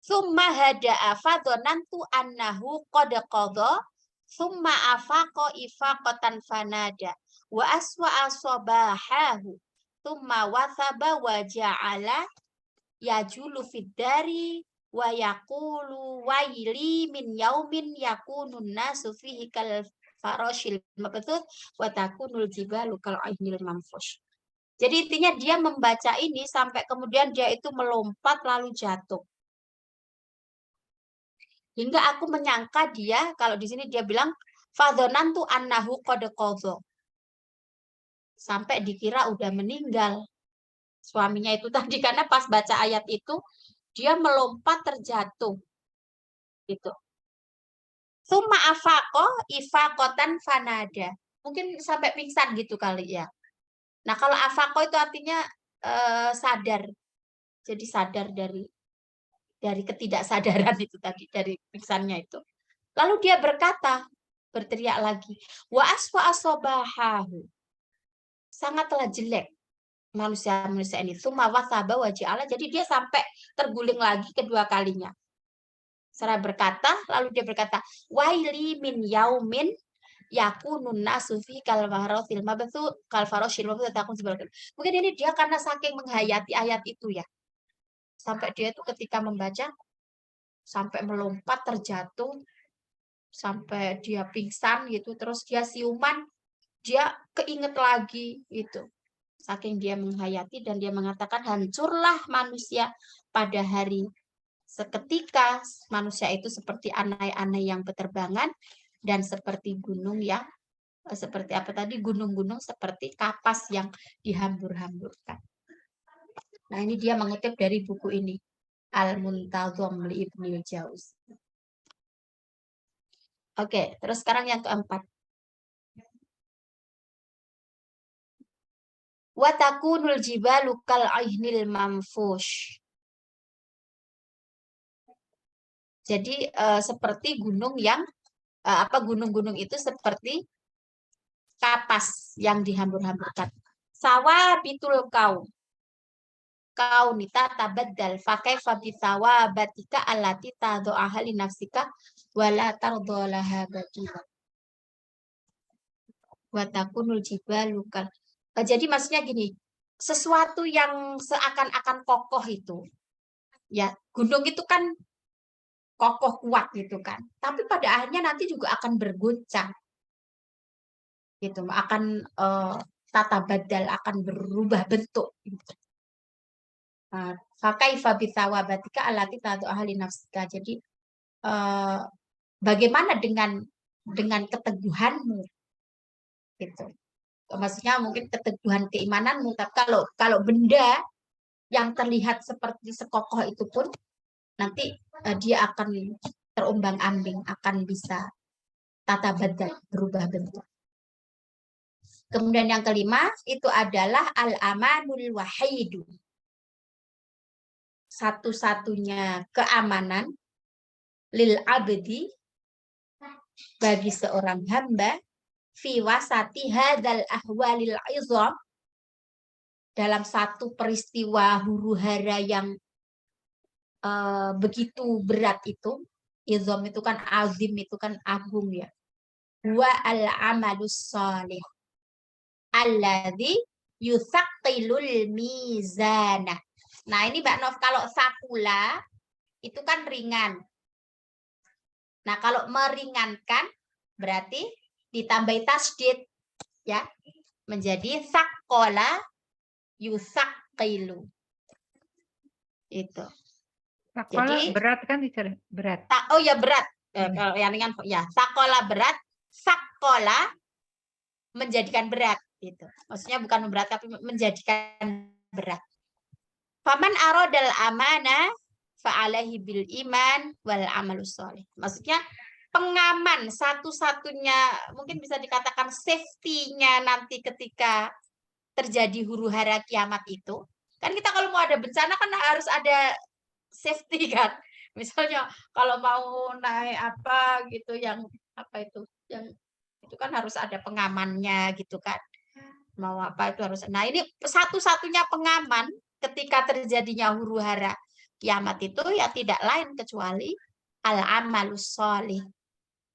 Summa hada'a fadhanantu annahu qad qadha summa afaqa ifaqatan fanada wa aswa'a sabahahu summa wathaba wa ja'ala yajulu fid dari wa yaqulu waili min yaumin yakunun nasu fihi kal farashil mabthuth wa takunul jibalu kal ainil manfush. Jadi intinya dia membaca ini sampai kemudian dia itu melompat lalu jatuh. Hingga aku menyangka dia, kalau di sini dia bilang, fadhonantu annahu qad qadha. Sampai dikira udah meninggal. Suaminya itu tadi, karena pas baca ayat itu, dia melompat terjatuh. Gitu. Summa afaqo ifaqotan fanada. Mungkin sampai pingsan gitu kali ya. Nah, kalau afaqo itu artinya sadar. Jadi sadar dari ketidaksadaran itu tadi, dari pingsannya itu. Lalu dia berteriak lagi, wa aswa asobahahu. Sangatlah jelek manusia-manusia ini. Summa wasaba waja'ala. Jadi dia sampai terguling lagi kedua kalinya. Seraya berkata, lalu dia berkata, waili min yaumin yakunun nasu fi kal farasil mabthu kal farashil mabthu takun sebaliknya. Mungkin ini dia karena saking menghayati ayat itu ya. Sampai dia itu ketika membaca sampai melompat terjatuh sampai dia pingsan gitu, terus dia siuman, dia keinget lagi gitu. Saking dia menghayati dan dia mengatakan hancurlah manusia pada hari seketika. Manusia itu seperti anai-anai yang beterbangan dan seperti gunung yang seperti apa tadi, gunung-gunung seperti kapas yang dihambur-hamburkan. Nah, ini dia mengutip dari buku ini, Al-Muntazam li Ibnu Jauzi. Oke, terus sekarang yang keempat. Wa takunul jibalu kal aihnil manfush. Jadi seperti gunung yang gunung-gunung itu seperti kapas yang dihambur-hamburkan. Sawa bitul kaunita tabaddal fakai fabisawa batika alati tado ahli nafsika wala tardolaha batila. Watakunul jibalu kal. Jadi maksudnya gini, sesuatu yang seakan-akan kokoh itu, ya gunung itu kan kokoh kuat gitu kan, tapi pada akhirnya nanti juga akan bergoncang, gitu, akan tata badal, akan berubah bentuk. Fakai fabisawa batika alati tatu ahli nafsika. Jadi bagaimana dengan keteguhanmu, gitu. Maksudnya mungkin keteguhan keimananmu, tapi kalau benda yang terlihat seperti sekokoh itu pun nanti dia akan terombang-ambing, akan bisa tata badal, berubah bentuk. Kemudian yang kelima itu adalah al-amanul wahidu. Satu-satunya keamanan lil abdi bagi seorang hamba fi wasati hadzal ahwalil izam, dalam satu peristiwa huru-hara yang begitu berat itu. Izam itu kan azim, itu kan agung ya. Wa al-amalus shalih alladzi yusaqqilul mizana. Nah, ini Mbak Nov, kalau sakula itu kan ringan. Nah, kalau meringankan berarti ditambah tasdid ya, menjadi saqqala yusaqqilu. Itu. Saqqala Jadi berat kan teacher? Berat. Oh ya berat. Kalau yang ringan ya, saqqala berat, saqqala menjadikan berat gitu. Maksudnya bukan berat tapi menjadikan berat. Faman aradal amana fa'alaihi bil iman wal amalus sholih. Maksudnya pengaman satu-satunya, mungkin bisa dikatakan safety-nya nanti ketika terjadi huru-hara kiamat itu. Kan kita kalau mau ada bencana kan harus ada safety kan. Misalnya kalau mau naik apa gitu yang apa itu kan harus ada pengamannya gitu kan. Mau apa itu harus. Nah, ini satu-satunya pengaman ketika terjadinya huru-hara kiamat itu ya tidak lain kecuali al-amalus sholih.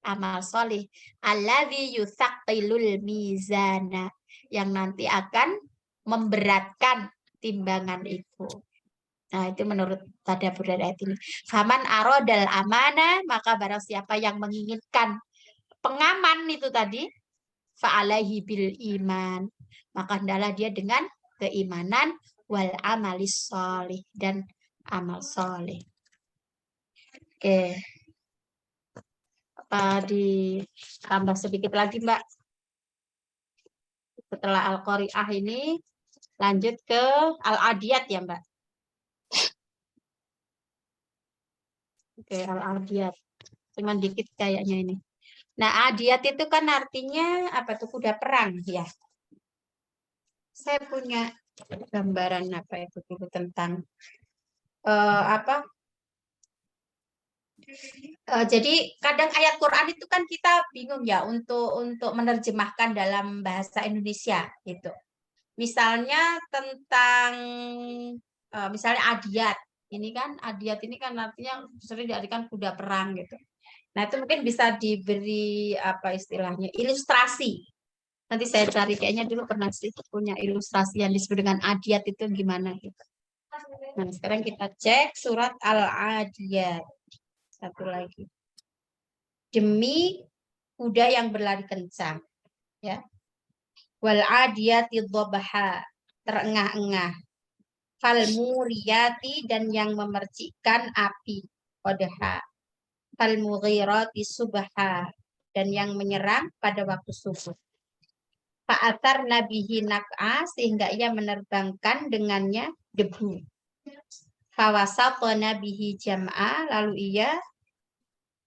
Amal sholih alladzi yusaqqilul mizana, yang nanti akan memberatkan timbangan itu. Nah, itu menurut tadabbur ayat ini. Faman aradal amana, maka barang siapa yang menginginkan pengaman itu tadi, fa'alaihi bil iman, maka hendaklah dia dengan keimanan wal amalis sholih, dan amal sholih. Oke. Apa ditambah sedikit lagi, Mbak? Setelah Al-Qari'ah ini lanjut ke Al-Adiyat ya, Mbak? Oke, Al-Adiyat. Cuman dikit kayaknya ini. Nah, Adiyat itu kan artinya apa tuh? Kuda perang ya. Saya punya gambaran apa itu dulu tentang jadi kadang ayat Quran itu kan kita bingung ya untuk menerjemahkan dalam bahasa Indonesia gitu. Misalnya tentang misalnya Adiyat. Ini kan Adiyat ini kan artinya sering diartikan kuda perang gitu. Nah, itu mungkin bisa diberi apa istilahnya? Ilustrasi. Nanti saya cari, kayaknya dulu pernah sih punya ilustrasi yang disebut dengan Adiyat itu gimana gitu. Nah, sekarang kita cek surat Al-Adiyat. Satu lagi. Demi kuda yang berlari kencang, ya. Wal adiyati dhabha, terengah-engah. Fal muriyati, dan yang memercikkan api, qadha. Fal mughirati subha, dan yang menyerang pada waktu subuh. Fa'athar nabihi nak'a, sehingga ia menerbangkan dengannya debu. Fawasatna bihi jam'a, lalu ia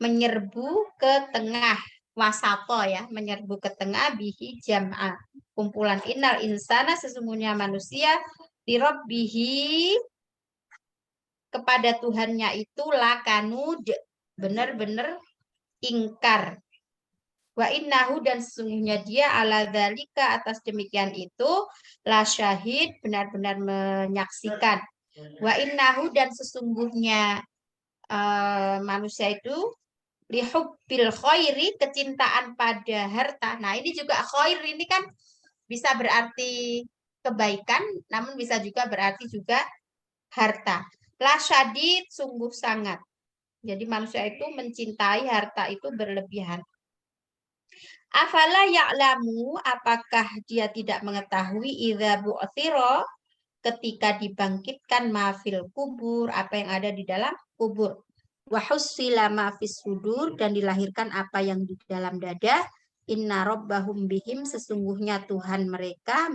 menyerbu ke tengah, wasato ya, menyerbu ke tengah bihi jam'a, kumpulan innal insana sesungguhnya manusia birabbihi kepada Tuhannya itu lakanud benar-benar ingkar. Wa innahu dan sesungguhnya dia ala dzalika atas demikian itu la syahid benar-benar menyaksikan. Wa innahu dan sesungguhnya manusia itu lihubbil khairi kecintaan pada harta. Nah, ini juga khair ini kan bisa berarti kebaikan namun bisa juga berarti juga harta. La syadid sungguh sangat. Jadi manusia itu mencintai harta itu berlebihan. Afala ya'lamu apakah dia tidak mengetahui idza bu'thira ketika dibangkitkan mafil kubur apa yang ada di dalam kubur. Wa hussila ma fis sudur dan dilahirkan apa yang di dalam dada. Inna rabbahum bihim sesungguhnya Tuhan mereka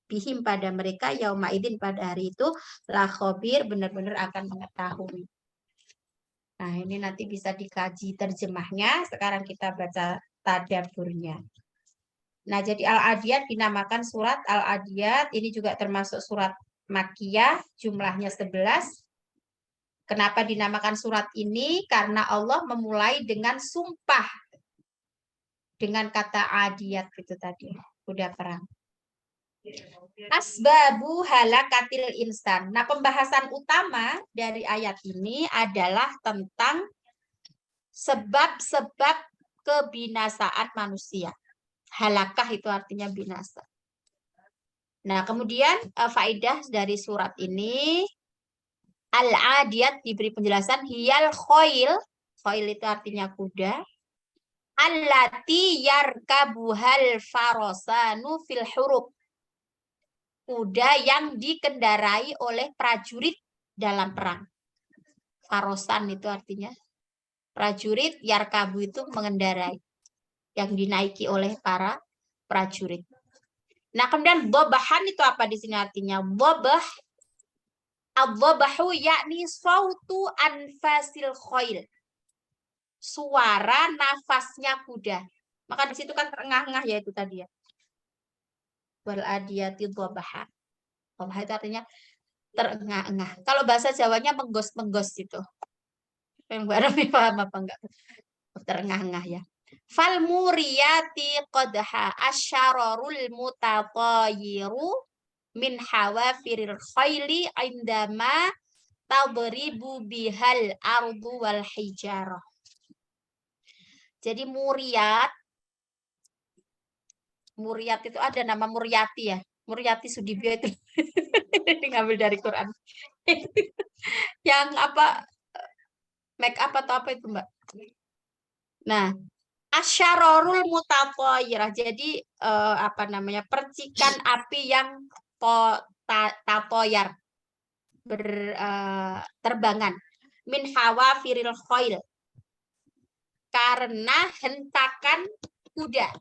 bihim pada mereka yauma idzin pada hari itu la khabir benar-benar akan mengetahui. Nah, ini nanti bisa dikaji terjemahnya. Sekarang kita baca tadaburnya. Nah, jadi Al-Adiyat dinamakan surat Al-Adiyat. Ini juga termasuk surat Makkiyah, jumlahnya 11. Kenapa dinamakan surat ini? Karena Allah memulai dengan sumpah. Dengan kata adiyat itu tadi, kuda perang. Asbabu halakatil insan. Nah, pembahasan utama dari ayat ini adalah tentang sebab-sebab kebinasaan manusia. Halakah itu artinya binasa. Nah, kemudian faedah dari surat ini, Al-Adiyat diberi penjelasan, hiyal khoil. Khoil itu artinya kuda. Allati yarkabuhal farosanu fil hurub. Kuda yang dikendarai oleh prajurit dalam perang. Farosan itu artinya prajurit, yarkabu itu mengendarai. Yang dinaiki oleh para prajurit. Nah, kemudian bobahan itu apa di sini artinya? Bobah, ad-bobahu yakni sautu anfasil khoil. Suara nafasnya kuda. Maka di situ kan terengah-engah ya itu tadi ya. Wal adiyati bobaha. Bobaha itu artinya terengah-engah. Kalau bahasa Jawanya menggos-menggos gitu. Yang Mbak Rami paham apa enggak? Terengah-engah ya. Fal muriyati qadha asyararul mutatayiru min hawafiril khayli indama tadribu bihal ardu wal hijarah. Jadi Muriyat itu ada nama Muryati ya. Muryati Sudibyo itu ngambil dari Quran. Yang apa make up atau apa itu Mbak? Nah, asyarorul mutatoyirah. Jadi apa namanya? Percikan api yang tatoyar terbangan min hawa firil khoil karena hentakan kuda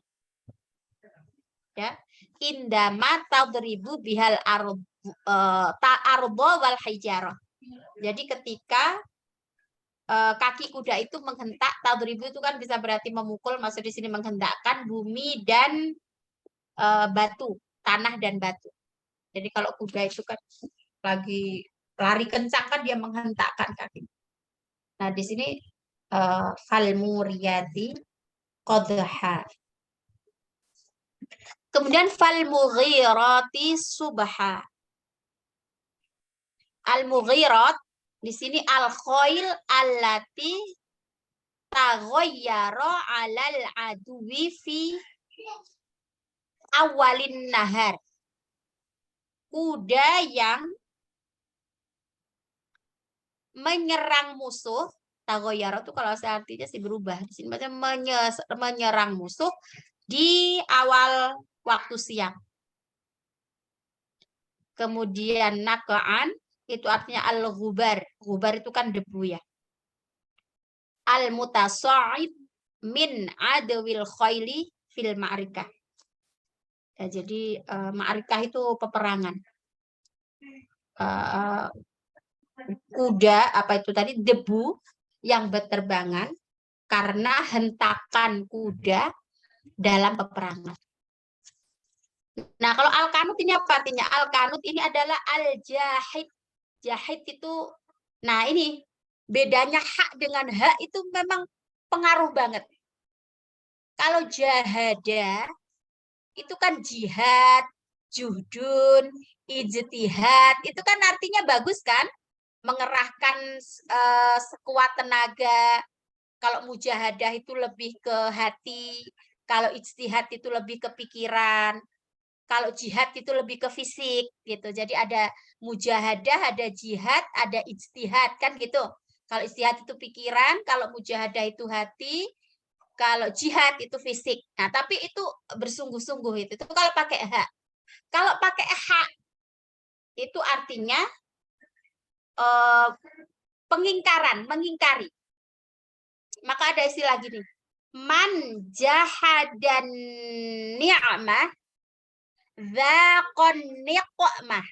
ya indama tadribu bihal arbo wal hijarah. Jadi ketika kaki kuda itu menghentak, tadribu itu kan bisa berarti memukul, maksud di sini menghentakkan bumi dan batu, tanah dan batu. Jadi kalau kuda itu kan lagi lari kencang kan dia menghentakkan kaki. Nah, di sini fal muriyati qadha. Kemudian fal mughirati subha. Al mughirat di sini al khoil allati taghayyara 'alal aduwi fi awalin nahar. Kuda yang menyerang musuh, taghayyara itu kalau saya artinya sih berubah. Di sini maksudnya menyerang musuh di awal waktu siang. Kemudian naka'an itu artinya al-ghubar. Ghubar itu kan debu ya. Al-mutasa'id min adwil khayli fil ma'rikah. Ya, jadi ma'rikah itu peperangan. Kuda apa itu tadi debu yang berterbangan karena hentakan kuda dalam peperangan. Nah, kalau al-kanut ini apa artinya? Al-kanut ini adalah al-jahid. Jahid itu, nah ini bedanya hak dengan hak itu memang pengaruh banget. Kalau jahada itu kan jihad, juhdun, ijtihad, itu kan artinya bagus kan? Mengerahkan sekuat tenaga. Kalau mujahadah itu lebih ke hati, kalau ijtihad itu lebih ke pikiran. Kalau jihad itu lebih ke fisik gitu. Jadi ada mujahadah, ada jihad, ada ijtihad kan gitu. Kalau ijtihad itu pikiran, kalau mujahadah itu hati, kalau jihad itu fisik. Nah, tapi itu bersungguh-sungguh itu kalau pakai hak. Kalau pakai hak itu artinya pengingkaran, mengingkari. Maka ada istilah gini. Man jahadan ni'mah dzaqon niqmah.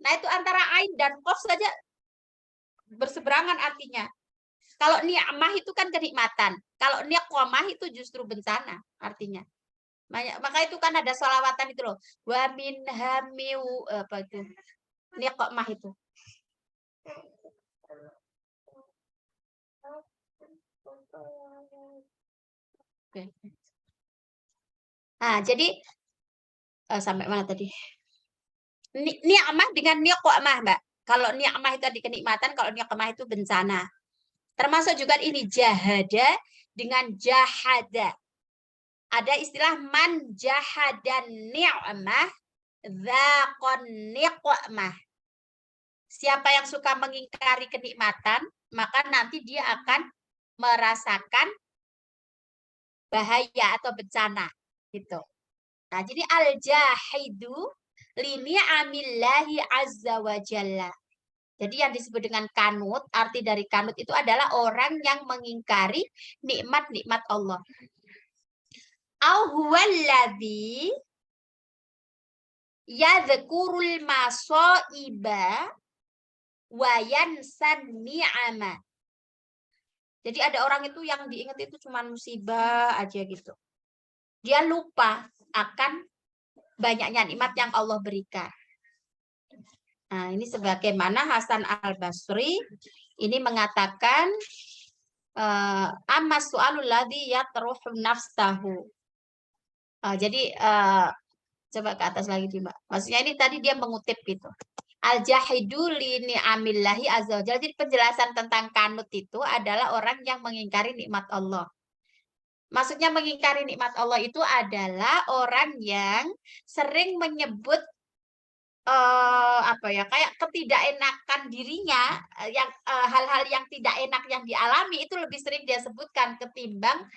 Nah, itu antara ain dan qaf saja berseberangan artinya. Kalau ni'mah itu kan kenikmatan. Kalau niqmah itu justru bencana artinya. Maka itu kan ada sholawatan itu loh. Wa min hamiu apa itu? Niqmah itu. Oke. Nah, jadi sampai mana tadi? Ni'mah dengan niqmah, Mbak. Kalau ni'mah itu tadi kenikmatan, kalau niqmah itu bencana. Termasuk juga ini jahada dengan jahada. Ada istilah man jahadan ni'mah dzaqon niqmah. Siapa yang suka mengingkari kenikmatan, maka nanti dia akan merasakan bahaya atau bencana gitu. Nah, jadi al-jahidu li ni'amillahi azza wa jalla. Jadi yang disebut dengan kanut, arti dari kanut itu adalah orang yang mengingkari nikmat-nikmat Allah. Au huwallazi yadhkurul masaiba wa yansan ni'ama. Jadi ada orang itu yang diingat itu cuma musibah aja gitu. Dia lupa akan banyaknya nikmat yang Allah berikan. Nah, ini sebagaimana Hasan Al-Basri ini mengatakan amma su'alul ladzi yatruhu nafsahu. Jadi coba ke atas lagi Mbak. Maksudnya ini tadi dia mengutip gitu. Al-jahidu li ni'amillahi azza wajalla. Jadi penjelasan tentang kanut itu adalah orang yang mengingkari nikmat Allah. Maksudnya mengingkari nikmat Allah itu adalah orang yang sering menyebut kayak ketidakenakan dirinya, yang hal-hal yang tidak enak yang dialami itu lebih sering dia sebutkan ketimbang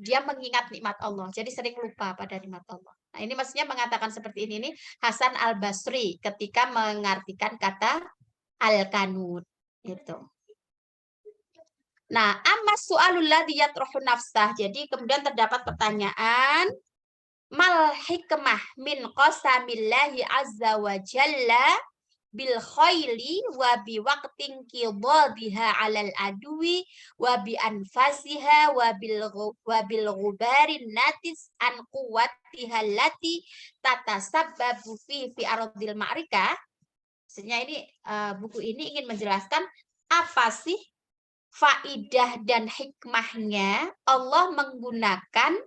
dia mengingat nikmat Allah. Jadi sering lupa pada nikmat Allah. Nah, ini maksudnya mengatakan seperti ini Hasan Al-Basri ketika mengartikan kata al-kanut itu. Nah, amma su'alul ladzi yatruhu nafsah. Jadi kemudian terdapat pertanyaan, mal hikmah min qasamillahi azza wa jalla bil khayli wa bi waqtin qidadiha 'alal adwi wa bi anfasiha wa bil ghubarin natis an quwwatiha allati tatasabbabu fi ardil ma'rikah. Maksudnya ini buku ini ingin menjelaskan apa sih faidah dan hikmahnya Allah menggunakan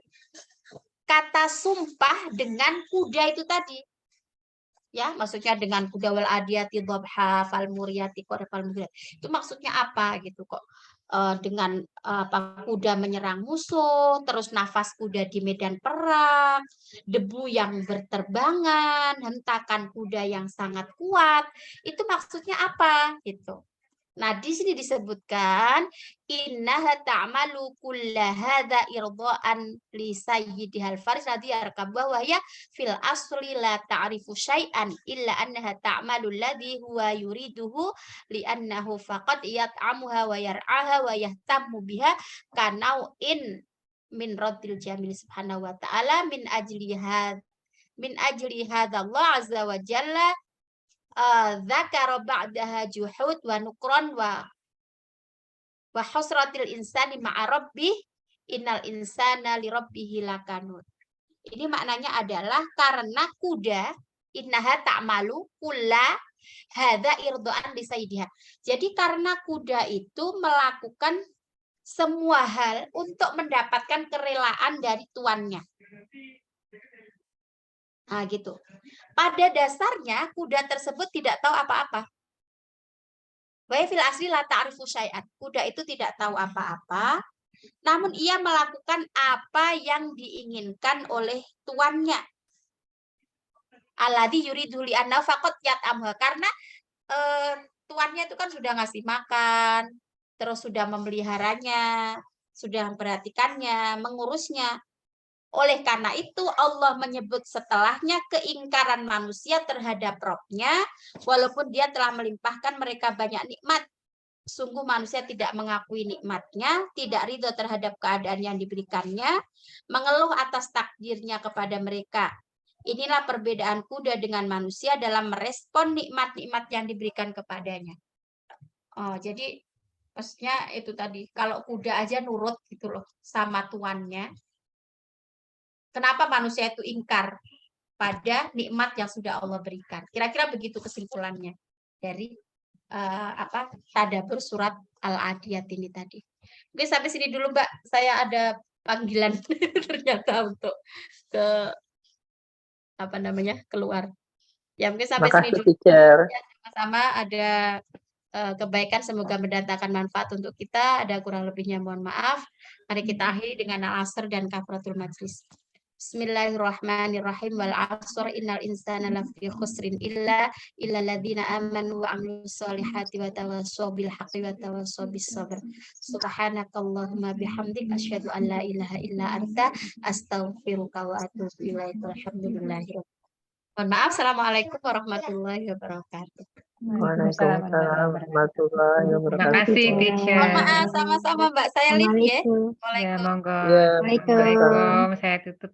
kata sumpah dengan kuda itu tadi. Ya, maksudnya dengan kuda wal adiyati dhabha fal muriyati qadfal muriyat. Itu maksudnya apa gitu kok? Dengan kuda menyerang musuh, terus nafas kuda di medan perang, debu yang berterbangan, hentakan kuda yang sangat kuat. Itu maksudnya apa gitu. Nah, di sini disebutkan innaha ta'malu kulla hadza irdaan li sayyidihal faris ladzi yarkabuha wa hiya fil asli la ta'rifu syai'an illa annaha ta'malu alladhi huwa yuriduhu li annahu faqad yat'amuha wa yar'aha wa yahtammu biha kanau'in min raddil jamil subhanahu wa ta'ala min ajli hadza Allah azza wa jalla dzakara ba'daha juhud wa nukron wa Wa husratil insani ma'a rabbih, innal insana li rabbihi lakanut. Ini maknanya adalah karena kuda innaha ta'malu kulla hadza irdaan li sayyidiha. Jadi karena kuda itu melakukan semua hal untuk mendapatkan kerelaan dari tuannya. Nah, gitu. Pada dasarnya kuda tersebut tidak tahu apa-apa. Wa fil asli la ta'rifu syai'an. Kuda itu tidak tahu apa-apa, namun ia melakukan apa yang diinginkan oleh tuannya. Alladzi yuridu li anna faqat yat'amha. Karena tuannya itu kan sudah ngasih makan, terus sudah memeliharanya, sudah memperhatikannya, mengurusnya. Oleh karena itu Allah menyebut setelahnya keingkaran manusia terhadap Rabb-nya, walaupun dia telah melimpahkan mereka banyak nikmat. Sungguh manusia tidak mengakui nikmatnya, tidak ridho terhadap keadaan yang diberikannya, mengeluh atas takdirnya kepada mereka. Inilah perbedaan kuda dengan manusia dalam merespon nikmat-nikmat yang diberikan kepadanya. Oh, jadi maksudnya itu tadi, kalau kuda aja nurut gitu loh sama tuannya, kenapa manusia itu ingkar pada nikmat yang sudah Allah berikan? Kira-kira begitu kesimpulannya dari tadabbur surat Al-Adiyat ini tadi. Oke, sampai sini dulu Mbak. Saya ada panggilan ternyata untuk keluar. Ya, mungkin sampai sini dulu. Teacher. Ya, sama-sama ada kebaikan, semoga mendatangkan manfaat untuk kita. Ada kurang lebihnya mohon maaf. Mari kita akhiri dengan al-asr dan kafaratul majlis. Bismillahirrahmanirrahim. Wal 'asr innal insana lafi khusrin illa alladziina aamanu wa 'amilus sholihati wa tawassaw bil haqqi wa tawassaw bis sabr. Subhanakallahumma bihamdika asyhadu an la ilaha illa anta astaghfiruka wa atubu ilaik. Walhamdulillahi. Mohon maaf. Assalamualaikum warahmatullahi wabarakatuh. Waalaikumsalam warahmatullahi Terima wabarakatuh. kasih, teacher. Mohon maaf, sama-sama Mbak. Saya lift ya. Ya, monggo. Ya, Assalamualaikum. Saya tutup.